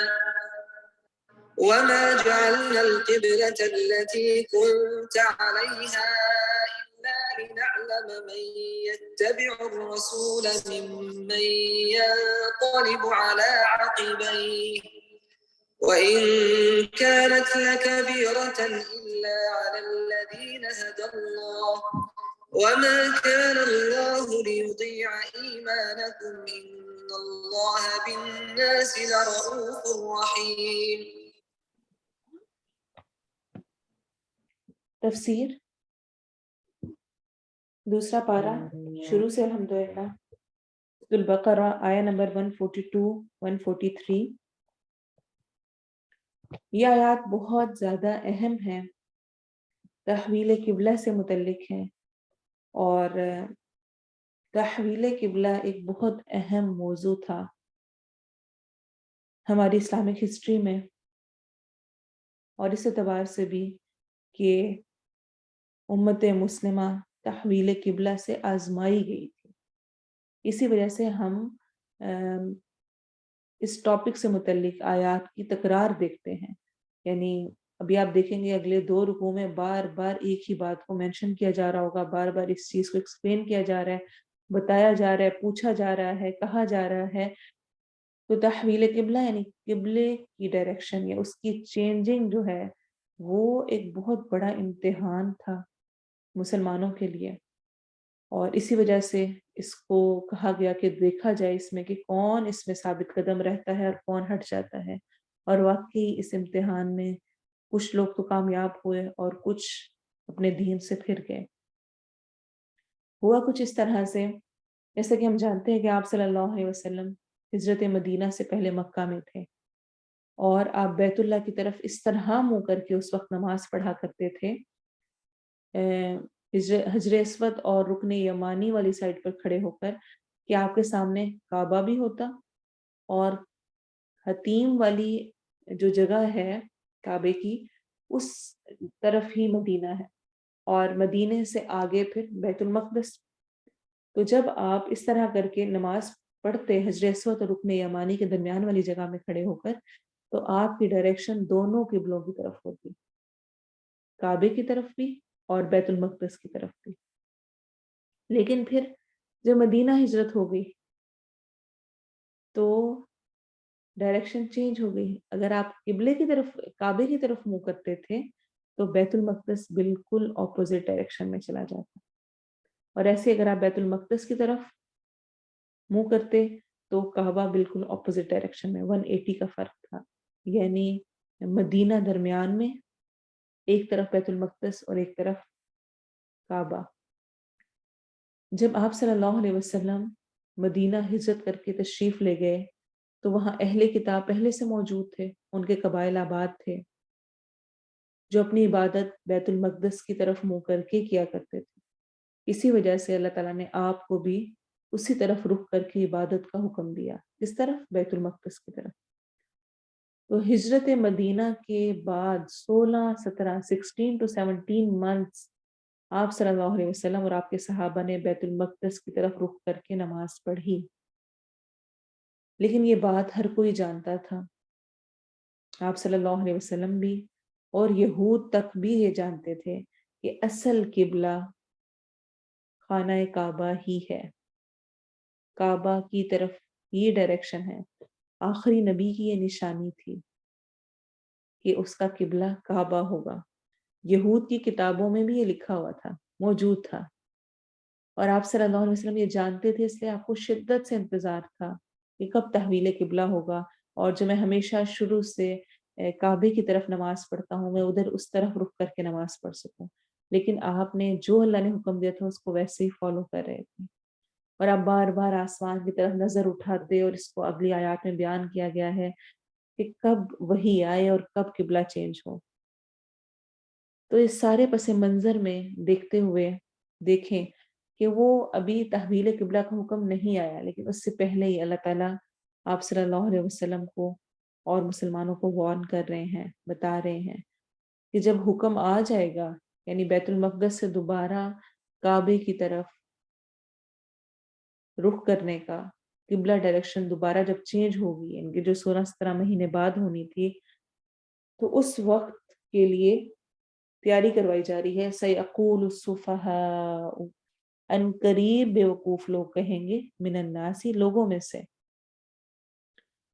وما جعلنا القبلة التي كنت عليها إلا لنعلم من يتبع الرسول ممن ينقلب على عقبيه وإن كانت لكبيرة إلا على الذين هدى الله وما كان الله ليضيع إيمانكم إن الله بالناس لرؤوف رحيم. تفسیر دوسرا پارہ شروع سے الحمدللہ البقرہ آیہ نمبر 142-143. یہ آیات بہت زیادہ اہم ہیں، تحویل قبلہ سے متعلق ہیں، اور تحویل قبلہ ایک بہت اہم موضوع تھا ہماری اسلامک ہسٹری میں، اور اس اعتبار سے بھی کہ امت مسلمہ تحویل قبلہ سے آزمائی گئی تھی. اسی وجہ سے ہم اس ٹاپک سے متعلق آیات کی تکرار دیکھتے ہیں. یعنی ابھی آپ دیکھیں گے اگلے 2 رکوع میں بار بار ایک ہی بات کو مینشن کیا جا رہا ہوگا، بار بار اس چیز کو ایکسپلین کیا جا رہا ہے، بتایا جا رہا ہے، پوچھا جا رہا ہے، کہا جا رہا ہے. تو تحویل قبلہ یعنی قبلے کی ڈائریکشن یا اس کی چینجنگ جو ہے وہ ایک بہت بڑا امتحان تھا مسلمانوں کے لیے، اور اسی وجہ سے اس کو کہا گیا کہ دیکھا جائے اس میں کہ کون اس میں ثابت قدم رہتا ہے اور کون ہٹ جاتا ہے. اور واقعی اس امتحان میں کچھ لوگ تو کامیاب ہوئے اور کچھ اپنے دین سے پھر گئے. ہوا کچھ اس طرح سے، جیسے کہ ہم جانتے ہیں کہ آپ صلی اللہ علیہ وسلم ہجرت مدینہ سے پہلے مکہ میں تھے، اور آپ بیت اللہ کی طرف اس طرح منہ کر کے اس وقت نماز پڑھا کرتے تھے، حجر اسود اور رکن یمانی والی سائڈ پر کھڑے ہو کر، کہ آپ کے سامنے کعبہ بھی ہوتا اور حتیم والی جو جگہ ہے کعبے کی اس طرف ہی مدینہ ہے، اور مدینے سے آگے پھر بیت المقدس. تو جب آپ اس طرح کر کے نماز پڑھتے حجر اسود اور رکن یمانی کے درمیان والی جگہ میں کھڑے ہو کر، تو آپ کی ڈائریکشن دونوں قبلوں کی طرف ہوتی، کعبے کی طرف بھی اور بیت المقدس کی طرف بھی. لیکن پھر جب مدینہ ہجرت ہو گئی تو ڈائریکشن چینج ہو گئی. اگر آپ قبلے کی طرف کعبے کی طرف منہ کرتے تھے تو بیت المقدس بالکل اپوزٹ ڈائریکشن میں چلا جاتا، اور ایسے اگر آپ بیت المقدس کی طرف منہ کرتے تو کعبہ بالکل اپوزٹ ڈائریکشن میں 180 کا فرق تھا. یعنی مدینہ درمیان میں، ایک طرف بیت المقدس اور ایک طرف کعبہ. جب آپ صلی اللہ علیہ وسلم مدینہ ہجرت کر کے تشریف لے گئے تو وہاں اہل کتاب پہلے سے موجود تھے، ان کے قبائل آباد تھے جو اپنی عبادت بیت المقدس کی طرف منہ کر کے کیا کرتے تھے. اسی وجہ سے اللہ تعالیٰ نے آپ کو بھی اسی طرف رخ کر کے عبادت کا حکم دیا، اس طرف بیت المقدس کی طرف. تو ہجرت مدینہ کے بعد 16 to 17 months آپ صلی اللہ علیہ وسلم اور آپ کے صحابہ نے بیت المقدس کی طرف رخ کر کے نماز پڑھی. لیکن یہ بات ہر کوئی جانتا تھا، آپ صلی اللہ علیہ وسلم بھی اور یہود تک بھی یہ جانتے تھے کہ اصل قبلہ خانہ کعبہ ہی ہے، کعبہ کی طرف یہ ڈائریکشن ہے. آخری نبی کی یہ نشانی تھی کہ اس کا قبلہ کعبہ ہوگا. یہود کی کتابوں میں بھی یہ لکھا ہوا تھا، موجود تھا، اور آپ صلی اللہ علیہ وسلم یہ جانتے تھے، اس لیے آپ کو شدت سے انتظار تھا کہ کب تحویل قبلہ ہوگا، اور جو میں ہمیشہ شروع سے کعبے کی طرف نماز پڑھتا ہوں میں ادھر اس طرف رخ کر کے نماز پڑھ سکوں. لیکن آپ نے جو اللہ نے حکم دیا تھا اس کو ویسے ہی فالو کر رہے تھے، اور آپ بار بار آسمان کی طرف نظر اٹھاتے، اور اس کو اگلی آیات میں بیان کیا گیا ہے کہ کب وحی آئے اور کب قبلہ چینج ہو. تو اس سارے پس منظر میں دیکھتے ہوئے دیکھیں کہ وہ ابھی تحویل قبلہ کا حکم نہیں آیا، لیکن اس سے پہلے ہی اللہ تعالیٰ آپ صلی اللہ علیہ وسلم کو اور مسلمانوں کو وارن کر رہے ہیں، بتا رہے ہیں کہ جب حکم آ جائے گا، یعنی بیت المقدس سے دوبارہ کعبے کی طرف رخ کرنے کا، قبلہ ڈائریکشن دوبارہ جب چینج ہوگی، ان کے جو 16-17 مہینے بعد ہونی تھی، تو اس وقت کے لیے تیاری کروائی جا رہی ہے. سَيَقُولُ السُّفَهَاءُ، ان قریب بیوقوف لوگ کہیں گے، من الناس، لوگوں میں سے،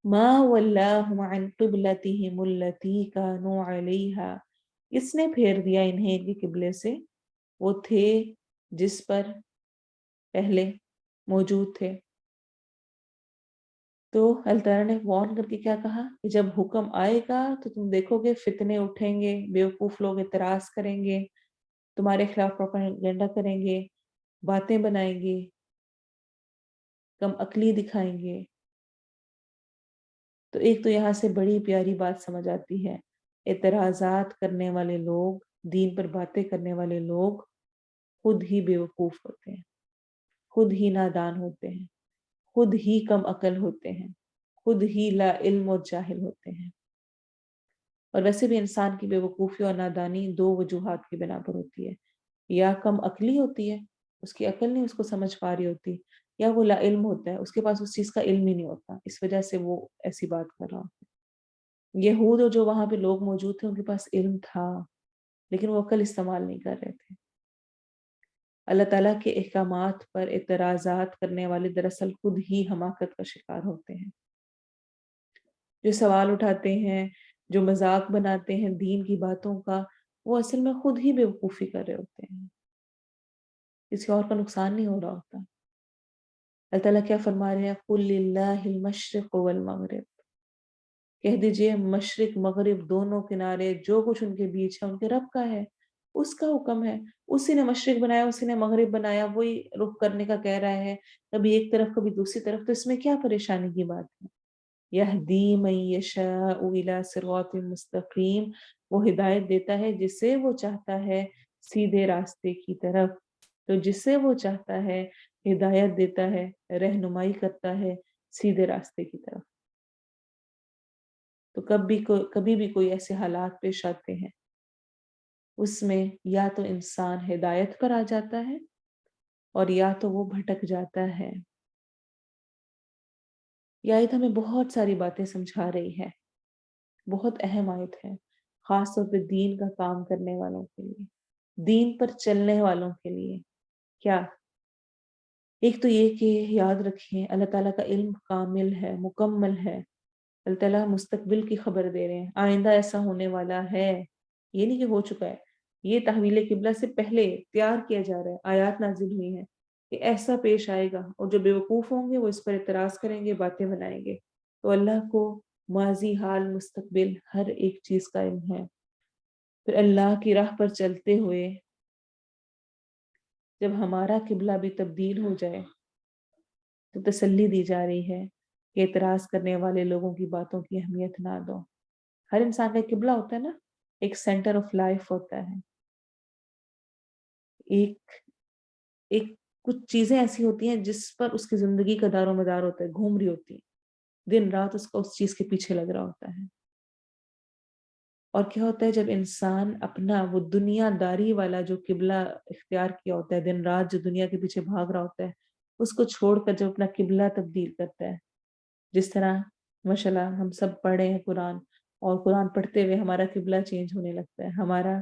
ما ولاہم عن قبلتہم التی کانوا علیہا، اس نے پھیر دیا انہیں ان کے قبلے سے وہ تھے جس پر پہلے موجود تھے. تو اللہ تعالیٰ نے وارن کر کے کیا کہا کہ جب حکم آئے گا تو تم دیکھو گے فتنے اٹھیں گے، بیوقوف لوگ اعتراض کریں گے، تمہارے خلاف پروپیگنڈا کریں گے، باتیں بنائیں گے، کم عقلی دکھائیں گے. تو ایک تو یہاں سے بڑی پیاری بات سمجھ آتی ہے، اعتراضات کرنے والے لوگ، دین پر باتیں کرنے والے لوگ خود ہی بیوقوف ہوتے ہیں، خود ہی نادان ہوتے ہیں، خود ہی کم عقل ہوتے ہیں، خود ہی لا علم اور جاہل ہوتے ہیں. اور ویسے بھی انسان کی بیوقوفی اور نادانی دو وجوہات کی بنا پر ہوتی ہے، یا کم عقلی ہوتی ہے، اس کی عقل نہیں اس کو سمجھ پا رہی ہوتی، یا وہ لا علم ہوتا ہے، اس کے پاس اس چیز کا علم ہی نہیں ہوتا، اس وجہ سے وہ ایسی بات کر رہا ہوتا ہے. یہود اور جو وہاں پہ لوگ موجود تھے ان کے پاس علم تھا لیکن وہ عقل استعمال نہیں کر رہے تھے. اللہ تعالیٰ کے احکامات پر اعتراضات کرنے والے دراصل خود ہی حماقت کا شکار ہوتے ہیں. جو سوال اٹھاتے ہیں، جو مذاق بناتے ہیں دین کی باتوں کا، وہ اصل میں خود ہی بیوقوفی کر رہے ہوتے ہیں، کسی اور کا نقصان نہیں ہو رہا ہوتا. اللہ تعالیٰ کیا فرما رہے ہیں؟ قُل لِلَّهِ الْمَشْرِقُ وَالْمَغْرِبُ، کہہ دیجئے مشرق مغرب دونوں کنارے جو کچھ ان کے بیچ ہے ان کے رب کا ہے، اس کا حکم ہے، اسی نے مشرق بنایا، اسی نے مغرب بنایا، وہی رخ کرنے کا کہہ رہا ہے، کبھی ایک طرف کبھی دوسری طرف. تو اس میں کیا پریشانی کی بات ہے؟ یہدی من یشاء الی صراط مستقیم، وہ ہدایت دیتا ہے جسے وہ چاہتا ہے سیدھے راستے کی طرف. تو جسے وہ چاہتا ہے ہدایت دیتا ہے، رہنمائی کرتا ہے سیدھے راستے کی طرف. تو کبھی بھی کوئی ایسے حالات پیش آتے ہیں اس میں یا تو انسان ہدایت پر آ جاتا ہے اور یا تو وہ بھٹک جاتا ہے. یہ آیت ہمیں بہت ساری باتیں سمجھا رہی ہے، بہت اہم آیت ہے، خاص طور پہ دین کا کام کرنے والوں کے لیے، دین پر چلنے والوں کے لیے. کیا؟ ایک تو یہ کہ یاد رکھیں اللہ تعالیٰ کا علم کامل ہے، مکمل ہے. اللہ تعالیٰ مستقبل کی خبر دے رہے ہیں، آئندہ ایسا ہونے والا ہے، یہ نہیں کہ ہو چکا ہے. یہ تحویل قبلہ سے پہلے تیار کیا جا رہا ہے، آیات نازل ہوئی ہیں کہ ایسا پیش آئے گا، اور جو بیوقوف ہوں گے وہ اس پر اعتراض کریں گے، باتیں بنائیں گے. تو اللہ کو ماضی، حال، مستقبل ہر ایک چیز کا علم ہے. پھر اللہ کی راہ پر چلتے ہوئے جب ہمارا قبلہ بھی تبدیل ہو جائے تو تسلی دی جا رہی ہے کہ اعتراض کرنے والے لوگوں کی باتوں کی اہمیت نہ دو. ہر انسان کا ایک قبلہ ہوتا ہے نا، ایک سینٹر آف لائف ہوتا ہے، ایک ایک کچھ چیزیں ایسی ہوتی ہیں جس پر اس کی زندگی کا دار و مدار ہوتا ہے، گھوم رہی ہوتی ہے، دن رات اس کا اس چیز کے پیچھے لگ رہا ہوتا ہے. اور کیا ہوتا ہے جب انسان اپنا وہ دنیا داری والا جو قبلہ اختیار کیا ہوتا ہے، دن رات جو دنیا کے پیچھے بھاگ رہا ہوتا ہے، اس کو چھوڑ کر جب اپنا قبلہ تبدیل کرتا ہے، جس طرح ماشاءاللہ ہم سب پڑھے ہیں قرآن، اور قرآن پڑھتے ہوئے ہمارا قبلہ چینج ہونے لگتا ہے، ہمارا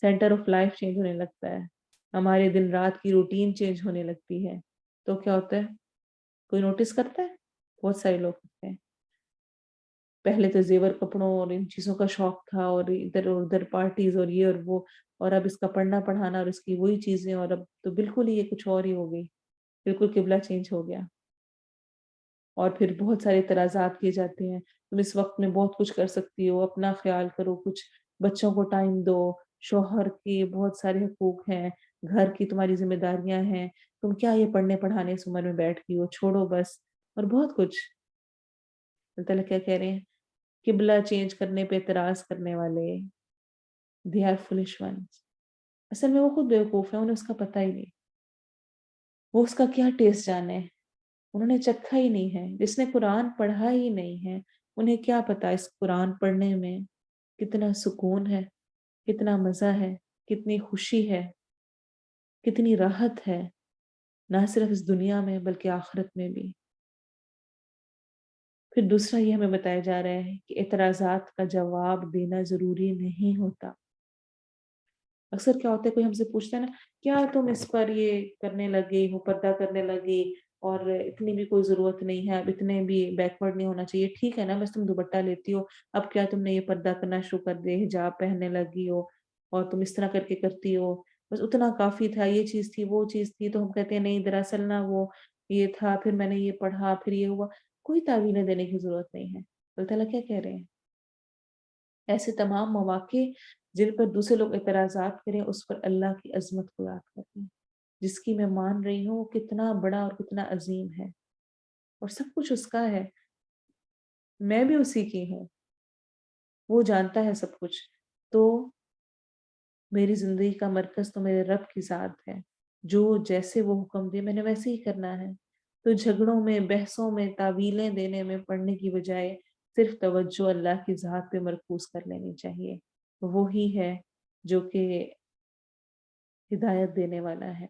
سینٹر آف لائف چینج ہونے لگتا ہے، ہمارے دن رات کی روٹین چینج ہونے لگتی ہے. تو کیا ہوتا ہے؟ کوئی نوٹس کرتا ہے؟ بہت سارے لوگ کرتے ہیں. پہلے تو زیور کپڑوں اور ان چیزوں کا شوق تھا، اور ادھر اور ادھر پارٹیز اور یہ اور وہ، اور اب اس کا پڑھنا پڑھانا اور اس کی وہی چیزیں، اور اب تو بالکل ہی یہ کچھ اور ہی ہو گئی، بالکل قبلہ چینج ہو گیا. اور پھر بہت سارے اعتراضات کیے جاتے ہیں، تم اس وقت میں بہت کچھ کر سکتی ہو، اپنا خیال کرو، کچھ بچوں کو ٹائم دو، شوہر کے بہت سارے حقوق ہیں، گھر کی تمہاری ذمہ داریاں ہیں، تم کیا یہ پڑھنے پڑھانے اس عمر میں بیٹھ گئی ہو، چھوڑو بس، اور بہت کچھ. اللہ تعالیٰ کیا کہہ رہے ہیں؟ قبلہ چینج کرنے پہ اعتراض کرنے والے they are foolish ones. اصل میں وہ خود بیوقوف ہیں، انہیں اس کا پتہ ہی نہیں، وہ اس کا کیا ٹیسٹ جانے، انہوں نے چکھا ہی نہیں ہے. جس نے قرآن پڑھا ہی نہیں ہے انہیں کیا پتا اس قرآن پڑھنے میں کتنا سکون ہے، کتنا مزہ ہے، کتنی خوشی ہے، کتنی راحت ہے، نہ صرف اس دنیا میں بلکہ آخرت میں بھی۔ پھر دوسرا یہ ہمیں بتایا جا رہا ہے کہ اعتراضات کا جواب دینا ضروری نہیں ہوتا۔ اکثر کیا ہوتا ہے، کوئی ہم سے پوچھتا ہے نا، کیا تم اس پر یہ کرنے لگے ہو، پردہ کرنے لگے، اور اتنی بھی کوئی ضرورت نہیں ہے، اب اتنے بھی بیکورڈ نہیں ہونا چاہیے، ٹھیک ہے نا، بس تم دوپٹہ لیتی ہو، اب کیا تم نے یہ پردہ کرنا شروع کر دے، حجاب پہننے لگی ہو اور تم اس طرح کر کے کرتی ہو، بس اتنا کافی تھا، یہ چیز تھی، وہ چیز تھی، تو ہم کہتے ہیں نہیں دراصل نا وہ یہ تھا، پھر میں نے یہ پڑھا، پھر یہ ہوا۔ کوئی تعویلیں دینے کی ضرورت نہیں ہے۔ اللہ تعالیٰ کیا کہہ رہے ہیں؟ ایسے تمام مواقع جن پر دوسرے لوگ اعتراضات کریں، اس پر اللہ کی عظمت کو یاد کریں، جس کی میں مان رہی ہوں وہ کتنا بڑا اور کتنا عظیم ہے، اور سب کچھ اس کا ہے، میں بھی اسی کی ہوں، وہ جانتا ہے سب کچھ۔ تو میری زندگی کا مرکز تو میرے رب کی ذات ہے، جو جیسے وہ حکم دے میں نے ویسے ہی کرنا ہے۔ تو جھگڑوں میں، بحثوں میں، تعویلیں دینے میں پڑھنے کی بجائے صرف توجہ اللہ کی ذات پہ مرکوز کر لینی چاہیے۔ وہی ہے جو کہ ہدایت دینے والا ہے۔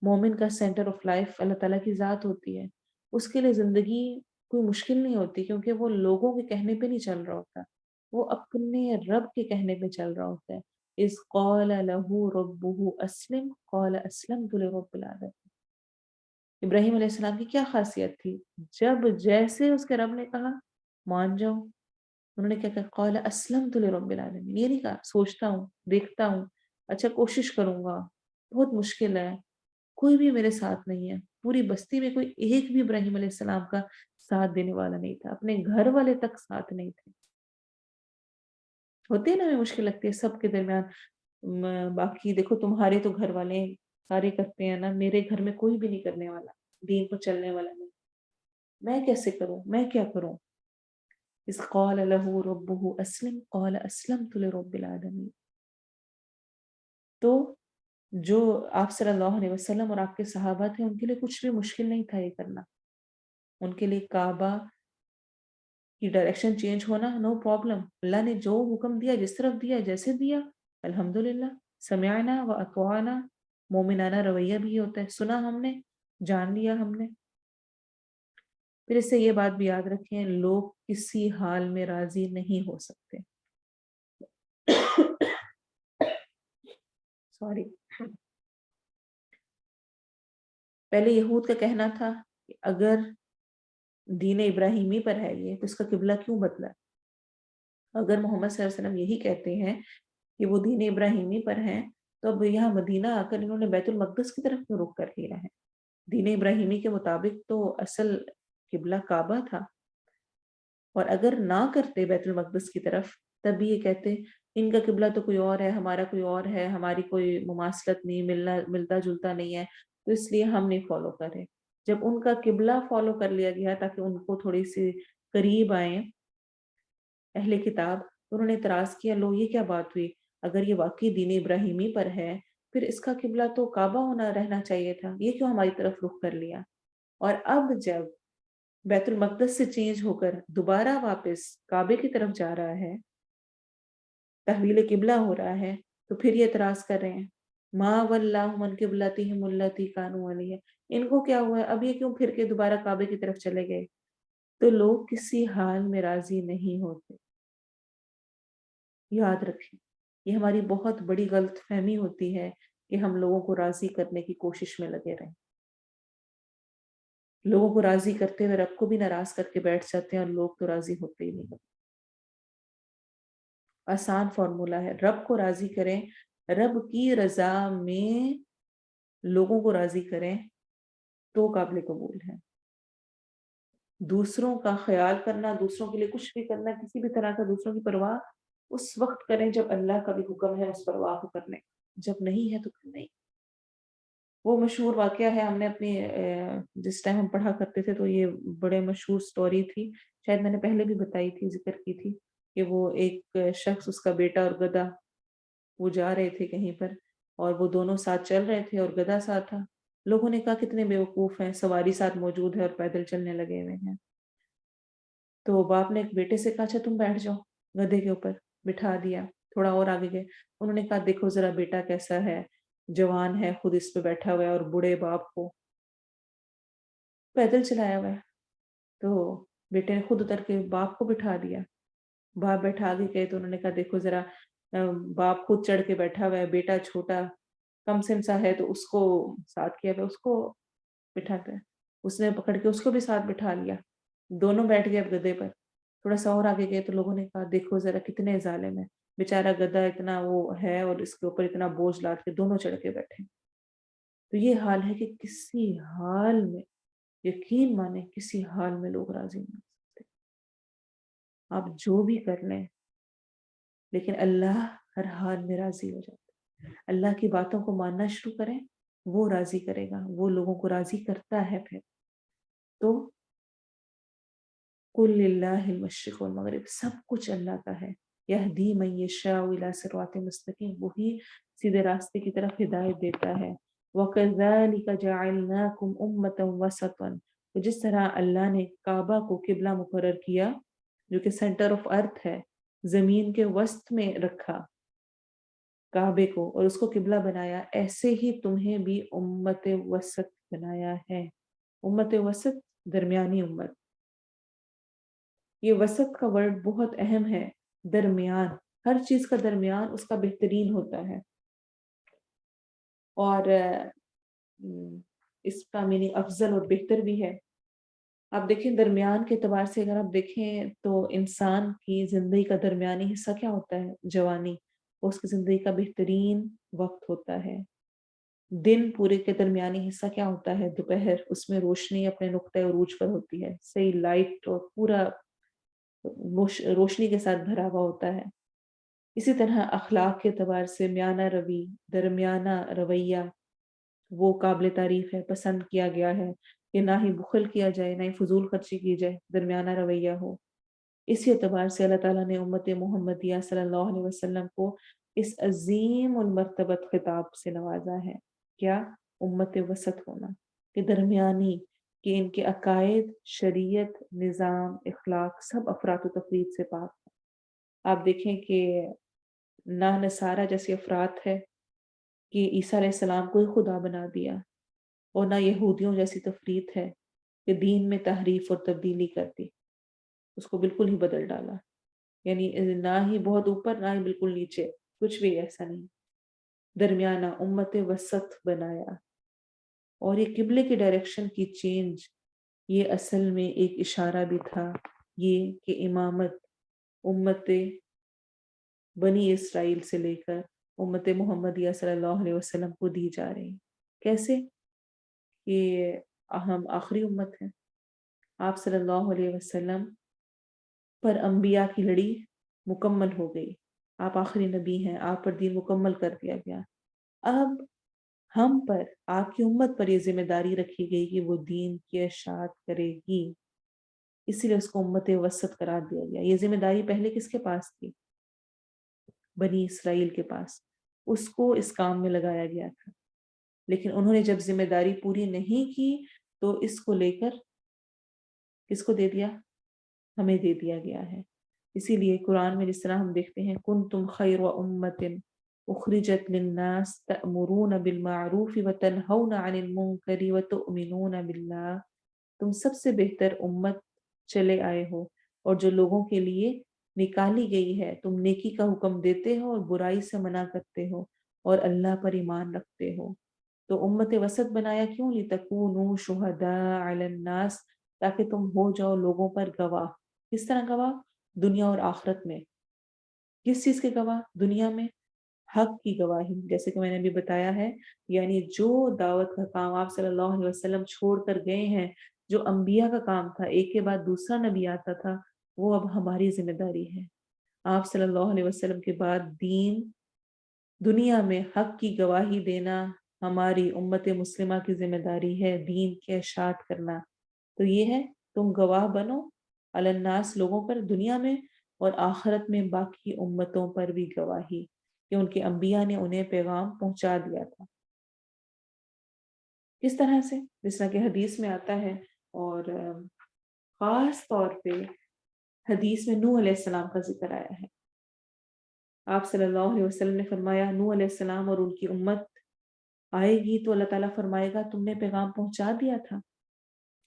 مومن کا سینٹر آف لائف اللہ تعالیٰ کی ذات ہوتی ہے، اس کے لیے زندگی کوئی مشکل نہیں ہوتی، کیونکہ وہ لوگوں کے کہنے پہ نہیں چل رہا ہوتا، وہ اپنے رب کے کہنے پہ چل رہا ہوتا ہے۔ اذ قال له ربه اسلم قال اسلمت لرب العالمین۔ ابراہیم علیہ السلام کی کیا خاصیت تھی؟ جب جیسے اس کے رب نے کہا مان جاؤ، انہوں نے کیا کہا؟ قال اسلمت لرب العالمین۔ یہ نہیں کہا سوچتا ہوں، دیکھتا ہوں، اچھا کوشش کروں گا، بہت مشکل ہے، کوئی بھی میرے ساتھ نہیں ہے۔ پوری بستی میں کوئی ایک بھی ابراہیم علیہ السلام کا ساتھ دینے والا نہیں تھا، اپنے گھر والے تک ساتھ نہیں تھے۔ ہوتی ہے نا، ہمیں مشکل لگتی ہے سب کے درمیان، باقی دیکھو تمہارے تو گھر والے سارے کرتے ہیں نا، میرے گھر میں کوئی بھی نہیں کرنے والا، دین پر چلنے والا نہیں، میں کیسے کروں، میں کیا کروں؟ اذ قال له ربه اسلم قال اسلمت لرب العالمین۔ تو جو آپ صلی اللہ علیہ وسلم اور آپ کے صحابہ تھے، ان کے لیے کچھ بھی مشکل نہیں تھا یہ کرنا، ان کے لیے کعبہ کی ڈائریکشن چینج ہونا نو پرابلم، اللہ نے جو حکم دیا، جس طرف دیا، جیسے دیا، الحمدللہ سمعنا و اطعنا، مومنانہ رویہ بھی یہ ہوتا ہے، سنا ہم نے، جان لیا ہم نے۔ پھر اس سے یہ بات بھی یاد رکھیں، لوگ کسی حال میں راضی نہیں ہو سکتے۔ سوری، پہلے یہود کا کہنا تھا کہ اگر دین ابراہیمی پر ہے یہ، تو اس کا قبلہ کیوں بدلا؟ اگر محمد صلی اللہ علیہ وسلم یہی کہتے ہیں کہ وہ دین ابراہیمی پر ہیں، تو اب یہاں مدینہ آ کر انہوں نے بیت المقدس کی طرف کیوں رخ کر لیا ہے؟ دین ابراہیمی کے مطابق تو اصل قبلہ کعبہ تھا، اور اگر نہ کرتے بیت المقدس کی طرف، تب بھی یہ کہتے ان کا قبلہ تو کوئی اور ہے، ہمارا کوئی اور ہے، ہماری کوئی مماثلت نہیں، ملتا جلتا نہیں ہے، تو اس لیے ہم نہیں فالو کر رہے۔ جب ان کا قبلہ فالو کر لیا گیا تاکہ ان کو تھوڑی سی قریب آئیں اہل کتاب، انہوں نے اعتراض کیا، لو یہ کیا بات ہوئی؟ اگر یہ واقعی دین ابراہیمی پر ہے، پھر اس کا قبلہ تو کعبہ ہونا رہنا چاہیے تھا، یہ کیوں ہماری طرف رخ کر لیا؟ اور اب جب بیت المقدس سے چینج ہو کر دوبارہ واپس کعبے کی طرف جا رہا ہے، تحویل قبلہ ہو رہا ہے، تو پھر یہ اعتراض کر رہے ہیں ما ولاہم عن قبلتہم التی کانوا علیہا، ان کو کیا ہوا ہے، اب یہ کیوں پھر کے دوبارہ کعبے کی طرف چلے گئے؟ تو لوگ کسی حال میں راضی نہیں ہوتے، یاد رکھیں، یہ ہماری بہت بڑی غلط فہمی ہوتی ہے کہ ہم لوگوں کو راضی کرنے کی کوشش میں لگے رہیں، لوگوں کو راضی کرتے ہوئے رب کو بھی ناراض کر کے بیٹھ جاتے ہیں، اور لوگ تو راضی ہوتے ہی نہیں۔ آسان فارمولا ہے، رب کو راضی کریں، رب کی رضا میں لوگوں کو راضی کریں تو قابل قبول ہے۔ دوسروں کا خیال کرنا، دوسروں کے لیے کچھ بھی کرنا، کسی بھی طرح کا دوسروں کی پرواہ اس وقت کریں جب اللہ کا بھی حکم ہے اس پرواہ کو کرنے، جب نہیں ہے تو پھر نہیں۔ وہ مشہور واقعہ ہے، ہم نے اپنی جس ٹائم ہم پڑھا کرتے تھے تو یہ بڑے مشہور سٹوری تھی، شاید میں نے پہلے بھی بتائی تھی، ذکر کی تھی، کہ وہ ایک شخص، اس کا بیٹا اور گدھا، وہ جا رہے تھے کہیں پر، اور وہ دونوں ساتھ چل رہے تھے اور گدھا ساتھ تھا۔ لوگوں نے کہا کتنے بیوقوف ہیں، سواری ساتھ موجود ہے اور پیدل چلنے لگے ہوئے ہیں۔ تو باپ نے ایک بیٹے سے کہا اچھا تم بیٹھ جاؤ گدھے کے اوپر، بٹھا دیا، تھوڑا اور آگے گئے، انہوں نے کہا دیکھو ذرا بیٹا کیسا ہے، جوان ہے، خود اس پہ بیٹھا ہوا ہے، اور بوڑھے باپ کو پیدل چلایا ہوا ہے۔ تو بیٹے نے خود اتر کے باپ کو بٹھا دیا، باپ بیٹھا آگے گئے تو انہوں نے کہا دیکھو ذرا باپ خود چڑھ کے بیٹھا ہوا ہے، بیٹا چھوٹا کم سن سا ہے تو اس کو ساتھ کیا ہوا ہے، اس کو بٹھا کر اس نے پکڑ کے اس کو بھی ساتھ بٹھا لیا، دونوں بیٹھ گئے اب گدھے پر۔ تھوڑا سا اور آگے گئے تو لوگوں نے کہا دیکھو ذرا کتنے ظالم ہیں، بیچارہ گدھا اتنا وہ ہے اور اس کے اوپر اتنا بوجھ لاد کے دونوں چڑھ کے بیٹھے۔ تو یہ حال ہے کہ کسی حال میں، یقین مانے کسی حال میں لوگ راضی نہیں ہو سکتے، آپ جو بھی کر لیں، لیکن اللہ ہر حال میں راضی ہو جاتا ہے۔ اللہ کی باتوں کو ماننا شروع کریں، وہ راضی کرے گا، وہ لوگوں کو راضی کرتا ہے۔ پھر تو قل للہ المشرق والمغرب، سب کچھ اللہ کا ہے۔ یہدی من یشاء الی صراط مستقیم، وہی سیدھے راستے کی طرف ہدایت دیتا ہے۔ وَكَذَلِكَ جَعَلْنَاكُمْ أُمَّةً وَسَطًا، تو جس طرح اللہ نے کعبہ کو قبلہ مقرر کیا جو کہ سینٹر آف ارتھ ہے، زمین کے وسط میں رکھا کعبے کو اور اس کو قبلہ بنایا، ایسے ہی تمہیں بھی امت وسط بنایا ہے۔ امت وسط درمیانی امت، یہ وسط کا ورڈ بہت اہم ہے، درمیان، ہر چیز کا درمیان اس کا بہترین ہوتا ہے، اور اس کا میننگ افضل اور بہتر بھی ہے۔ آپ دیکھیں درمیان کے اعتبار سے اگر آپ دیکھیں تو انسان کی زندگی کا درمیانی حصہ کیا ہوتا ہے؟ جوانی، اس کی زندگی کا بہترین وقت ہوتا ہے۔ دن پورے کے درمیانی حصہ کیا ہوتا ہے؟ دوپہر، اس میں روشنی اپنے نقطۂ عروج پر ہوتی ہے، صحیح لائٹ اور پورا روشنی کے ساتھ بھرا ہوا ہوتا ہے۔ اسی طرح اخلاق کے اعتبار سے میانہ روی، درمیانہ رویہ وہ قابل تعریف ہے، پسند کیا گیا ہے کہ نہ ہی بخل کیا جائے، نہ ہی فضول خرچی کی جائے، درمیانہ رویہ ہو۔ اسی اعتبار سے اللہ تعالیٰ نے امت محمدیہ صلی اللہ علیہ وسلم کو اس عظیم المرتبت خطاب سے نوازا ہے، کیا؟ امت وسط ہونا، کہ درمیانی، کہ ان کے عقائد، شریعت، نظام، اخلاق سب افراط و تفریط سے پاک ہیں۔ آپ دیکھیں کہ نہ نصارہ جیسی افراط ہے کہ عیسیٰ علیہ السلام کو ہی خدا بنا دیا، اور نہ یہودیوں جیسی تفریط ہے کہ دین میں تحریف اور تبدیلی کر دی، اس کو بالکل ہی بدل ڈالا، یعنی نہ ہی بہت اوپر نہ ہی بالکل نیچے، کچھ بھی ایسا نہیں، درمیانہ امت وسط بنایا۔ اور یہ قبلے کی ڈائریکشن کی چینج، یہ اصل میں ایک اشارہ بھی تھا یہ کہ امامت امت بنی اسرائیل سے لے کر امت محمدیہ صلی اللہ علیہ وسلم کو دی جا رہی۔ کیسے؟ کہ ہم آخری امت ہیں، آپ صلی اللہ علیہ وسلم پر انبیاء کی لڑی مکمل ہو گئی، آپ آخری نبی ہیں، آپ پر دین مکمل کر دیا گیا۔ اب ہم پر، آپ کی امت پر یہ ذمہ داری رکھی گئی کہ وہ دین کی اشاعت کرے گی، اسی لیے اس کو امت وسط قرار دیا گیا۔ یہ ذمہ داری پہلے کس کے پاس تھی؟ بنی اسرائیل کے پاس، اس کو اس کام میں لگایا گیا تھا، لیکن انہوں نے جب ذمہ داری پوری نہیں کی تو اس کو لے کر کس کو دے دیا؟ ہمیں دے دیا گیا ہے۔ اسی لیے قرآن میں جس طرح ہم دیکھتے ہیں کنتم خیر امت اخرجت للناس تأمرون بالمعروف وتنہون عن المنکر وتؤمنون باللہ، تم سب سے بہتر امت چلے آئے ہو اور جو لوگوں کے لیے نکالی گئی ہے، تم نیکی کا حکم دیتے ہو اور برائی سے منع کرتے ہو اور اللہ پر ایمان رکھتے ہو۔ تو امت وسط بنایا کیوں؟ لتکونوا شہداء علی الناس، تاکہ تم ہو جاؤ لوگوں پر گواہ۔ کس طرح گواہ؟ دنیا اور آخرت میں۔ کس چیز کے گواہ؟ دنیا میں حق کی گواہی، جیسے کہ میں نے ابھی بتایا ہے، یعنی جو دعوت کا کام آپ صلی اللہ علیہ وسلم چھوڑ کر گئے ہیں، جو انبیاء کا کام تھا، ایک کے بعد دوسرا نبی آتا تھا، وہ اب ہماری ذمہ داری ہے۔ آپ صلی اللہ علیہ وسلم کے بعد دین، دنیا میں حق کی گواہی دینا ہماری امت مسلمہ کی ذمہ داری ہے، دین کی اشاعت کرنا۔ تو یہ ہے تم گواہ بنو علی الناس، لوگوں پر دنیا میں، اور آخرت میں باقی امتوں پر بھی گواہی کہ ان کے انبیاء نے انہیں پیغام پہنچا دیا تھا۔ کس طرح سے؟ جس طرح کہ حدیث میں آتا ہے، اور خاص طور پہ حدیث میں نوح علیہ السلام کا ذکر آیا ہے. آپ صلی اللہ علیہ وسلم نے فرمایا نوح علیہ السلام اور ان کی امت آئے گی تو اللہ تعالیٰ فرمائے گا تم نے پیغام پہنچا دیا تھا.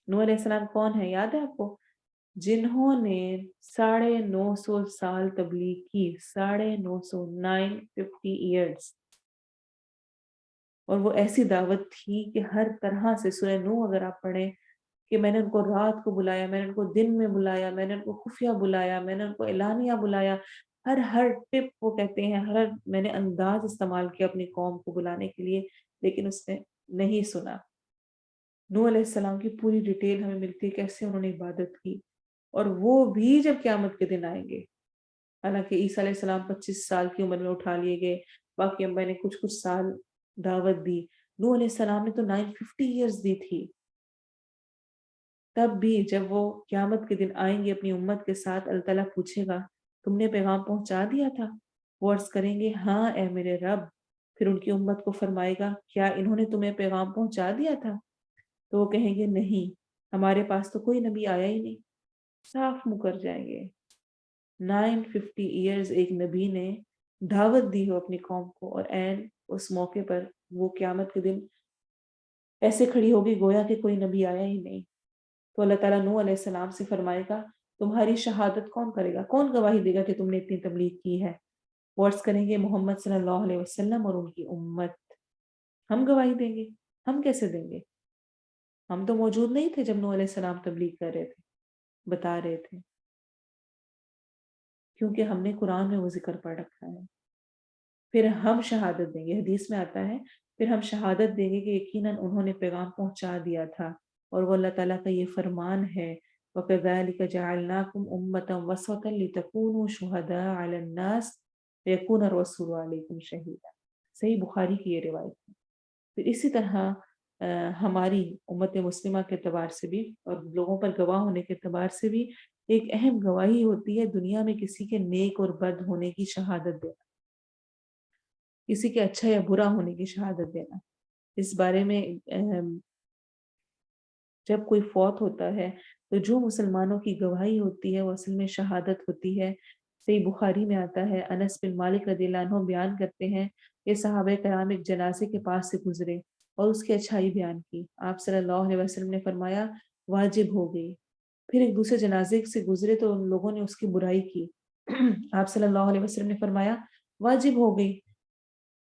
نوح علیہ السلام کون ہے یاد ہے آپ کو؟ جنہوں نے 950 سال تبلیغ کی. 950 950 ایئرس. اور وہ ایسی دعوت تھی کہ ہر طرح سے سورہ نوح اگر آپ پڑھیں کہ میں نے ان کو رات کو بلایا, میں نے ان کو دن میں بلایا, میں نے ان کو خفیہ بلایا, میں نے ان کو اعلانیہ بلایا, ہر ٹپ وہ کہتے ہیں, میں نے انداز استعمال کیا اپنی قوم کو بلانے کے لیے, لیکن اس نے نہیں سنا. نوح علیہ السلام کی پوری ڈیٹیل ہمیں ملتی ہے کیسے انہوں نے عبادت کی, اور وہ بھی جب قیامت کے دن آئیں گے. حالانکہ عیسیٰ علیہ السلام 25 سال کی عمر میں اٹھا لیے گئے, باقی انبیاء نے کچھ سال دعوت دی. نوح علیہ السلام نے تو 950 ایئرز دی تھی. تب بھی جب وہ قیامت کے دن آئیں گے اپنی امت کے ساتھ, اللہ تعالیٰ پوچھے گا تم نے پیغام پہنچا دیا تھا؟ وہ عرض کریں گے ہاں اے میرے رب. پھر ان کی امت کو فرمائے گا کیا انہوں نے تمہیں پیغام پہنچا دیا تھا؟ تو وہ کہیں گے نہیں, ہمارے پاس تو کوئی نبی آیا ہی نہیں. صاف مکر جائیں گے. 950 ایئرز ایک نبی نے دعوت دی ہو اپنی قوم کو, اور این اس موقع پر وہ قیامت کے دن ایسے کھڑی ہوگی گویا کہ کوئی نبی آیا ہی نہیں. تو اللہ تعالیٰ نوح علیہ السلام سے فرمائے گا تمہاری شہادت کون کرے گا, کون گواہی دے گا کہ تم نے اتنی تبلیغ کی ہے؟ وہ عرض کریں گے محمد صلی اللہ علیہ وسلم اور ان کی امت. ہم گواہی دیں گے. ہم کیسے دیں گے؟ ہم تو موجود نہیں تھے جب نوح علیہ السلام تبلیغ کر رہے تھے, بتا رہے تھے, کیونکہ ہم نے قرآن میں وہ ذکر پڑھ رکھا ہے. پھر ہم شہادت دیں گے, حدیث میں آتا ہے پھر ہم شہادت دیں گے کہ یقیناً انہوں نے پیغام پہنچا دیا تھا. اور وہ اللہ تعالیٰ کا یہ فرمان ہے وَكَذَلِكَ جَعَلْنَاكُمْ أُمَّةً وَسَطًا لِتَكُونُوا شُهَدَاءَ عَلَى النَّاسِ وَيَكُونَ الرَّسُولُ عَلَيْكُمْ شَهِيدًا. صحیح بخاری کی یہ روایت ہے. پھر اسی طرح ہماری امت مسلمہ کے اعتبار سے بھی اور لوگوں پر گواہ ہونے کے اعتبار سے بھی ایک اہم گواہی ہوتی ہے دنیا میں کسی کے نیک اور بد ہونے کی شہادت دینا, کسی کے اچھا یا برا ہونے کی شہادت دینا. اس بارے میں جب کوئی فوت ہوتا ہے تو جو مسلمانوں کی گواہی ہوتی ہے وہ اصل میں شہادت ہوتی ہے. صحیح بخاری میں آتا ہے انس بن مالک رضی اللہ عنہ بیان کرتے ہیں کہ صحابہ کرام ایک جنازے کے پاس سے گزرے اور اس کی اچھائی بیان کی. آپ صلی اللہ علیہ وسلم نے فرمایا واجب ہو گئی. پھر ایک دوسرے جنازے سے گزرے تو ان لوگوں نے اس کی برائی کی. آپ صلی اللہ علیہ وسلم نے فرمایا واجب ہو گئی.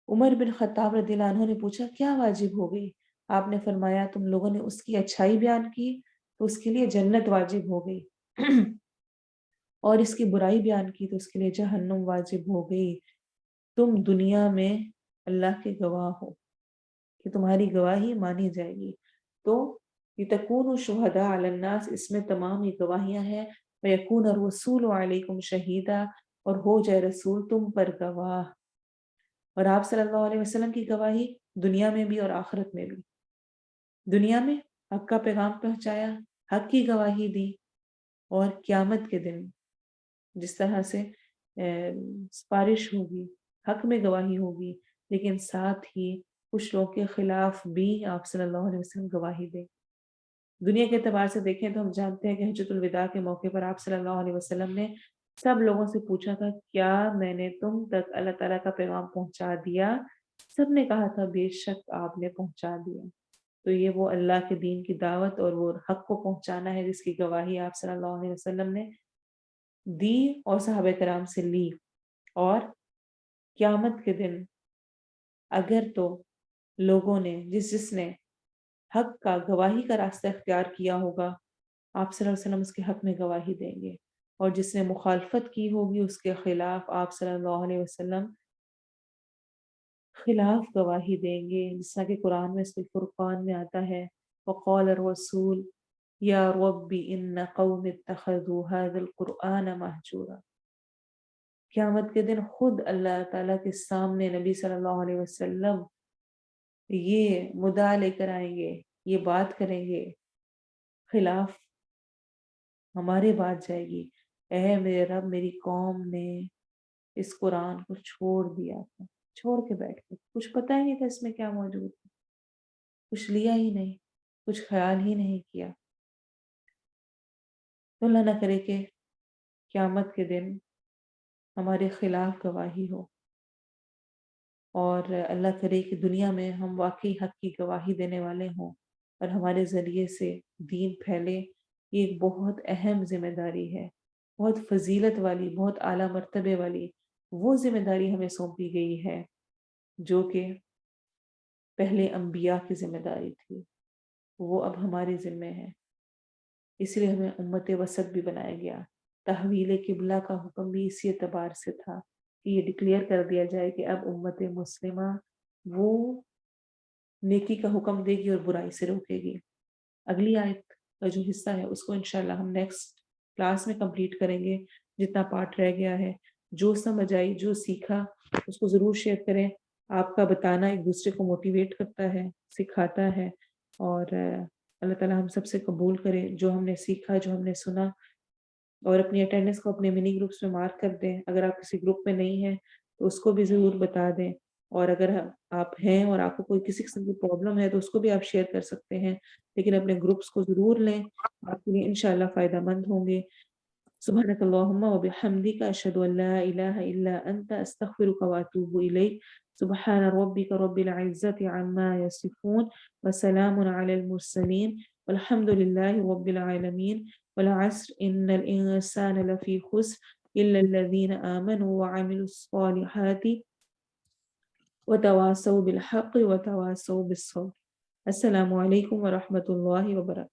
عمر بن خطاب رضی اللہ عنہ نے پوچھا کیا واجب ہو گئی؟ آپ نے فرمایا تم لوگوں نے اس کی اچھائی بیان کی تو اس کے لیے جنت واجب ہو گئی, اور اس کی برائی بیان کی تو اس کے لیے جہنم واجب ہو گئی. تم دنیا میں اللہ کے گواہ ہو کہ تمہاری گواہی مانی جائے گی. تو لِتَكُونُوا شُهَدَاءَ عَلَى النَّاسِ اس میں تمام یہ گواہیاں ہیں. وَيَكُونَ الرَّسُولُ عَلَيْكُمْ شَهِيدًا اور ہو جائے رسول تم پر گواہ. اور آپ صلی اللہ علیہ وسلم کی گواہی دنیا میں بھی اور آخرت میں بھی. دنیا میں حق کا پیغام پہنچایا, حق کی گواہی دی, اور قیامت کے دن جس طرح سے سفارش ہوگی, حق میں گواہی ہوگی, لیکن ساتھ ہی کچھ لوگوں کے خلاف بھی آپ صلی اللہ علیہ وسلم گواہی دیں. دنیا کے اعتبار سے دیکھیں تو ہم جانتے ہیں کہ حجۃ الوداع کے موقع پر آپ صلی اللہ علیہ وسلم نے سب لوگوں سے پوچھا تھا کیا میں نے تم تک اللہ تعالیٰ کا پیغام پہنچا دیا؟ سب نے کہا تھا بے شک آپ نے پہنچا دیا. تو یہ وہ اللہ کے دین کی دعوت اور وہ حق کو پہنچانا ہے جس کی گواہی آپ صلی اللہ علیہ وسلم نے دی اور صحابہ کرام سے لی. اور قیامت کے دن اگر تو لوگوں نے جس نے حق کا گواہی کا راستہ اختیار کیا ہوگا آپ صلی اللہ علیہ وسلم اس کے حق میں گواہی دیں گے, اور جس نے مخالفت کی ہوگی اس کے خلاف آپ صلی اللہ علیہ وسلم خلاف گواہی دیں گے. جس طرح کہ قرآن میں سورۃ فرقان میں آتا ہے وقال الرسول یا رب ان قوم اتخذوا هذا القرآن مہجورا. قیامت کے دن خود اللہ تعالیٰ کے سامنے نبی صلی اللہ علیہ وسلم یہ مدعا لے کر آئیں گے, یہ بات کریں گے, خلاف ہمارے بات جائے گی اے میرے رب میری قوم نے اس قرآن کو چھوڑ دیا تھا, چھوڑ کے بیٹھ کے, کچھ پتہ ہی نہیں تھا اس میں کیا موجود ہے, کچھ لیا ہی نہیں, کچھ خیال ہی نہیں کیا. تو اللہ نہ کرے کہ قیامت کے دن ہمارے خلاف گواہی ہو، اور اللہ کرے کہ دنیا میں ہم واقعی حق کی گواہی دینے والے ہوں اور ہمارے ذریعے سے دین پھیلے۔ یہ ایک بہت اہم ذمہ داری ہے، بہت فضیلت والی، بہت اعلیٰ مرتبے والی وہ ذمہ داری ہمیں سونپی گئی ہے جو کہ پہلے انبیاء کی ذمہ داری تھی، وہ اب ہمارے ذمہ ہے۔ اس لیے ہمیں امت وسط بھی بنایا گیا۔ تحویل قبلہ کا حکم بھی اسی اعتبار سے تھا کہ یہ ڈکلیئر کر دیا جائے کہ اب امت مسلمہ وہ نیکی کا حکم دے گی اور برائی سے روکے گی۔ اگلی آیت کا جو حصہ ہے اس کو انشاءاللہ ہم نیکسٹ کلاس میں کمپلیٹ کریں گے، جتنا پارٹ رہ گیا ہے۔ جو سمجھ آئی، جو سیکھا اس کو ضرور شیئر کریں۔ آپ کا بتانا ایک دوسرے کو موٹیویٹ کرتا ہے، سکھاتا ہے، اور اللہ تعالیٰ ہم سب سے قبول کرے جو ہم نے سیکھا، جو ہم نے سنا، اور اپنی اٹینڈنس کو اپنے منی گروپس میں مارک کر دیں۔ اگر آپ کسی گروپ میں نہیں ہیں تو اس کو بھی ضرور بتا دیں، اور اگر آپ ہیں اور آپ کو کوئی کسی قسم کی پرابلم ہے تو اس کو بھی آپ شیئر کر سکتے ہیں، لیکن اپنے گروپس کو ضرور لیں، آپ کے لیے انشاءاللہ فائدہ مند ہوں گے۔ سبحانک اللہم و بحمدک، اشہد ان لا الہ الا انت، استغفرک و اتوب الیک۔ سبحان ربک رب العزت عما یصفون، وسلام علی المرسلین، والحمد للہ رب العالمین۔ والعصر ان الانسان لفی خسر الا الذین آمنوا وعملوا الصالحات وتواصوا بالحق وتواصوا بالصبر۔ السلام علیکم ورحمۃ اللہ وبرکاتہ۔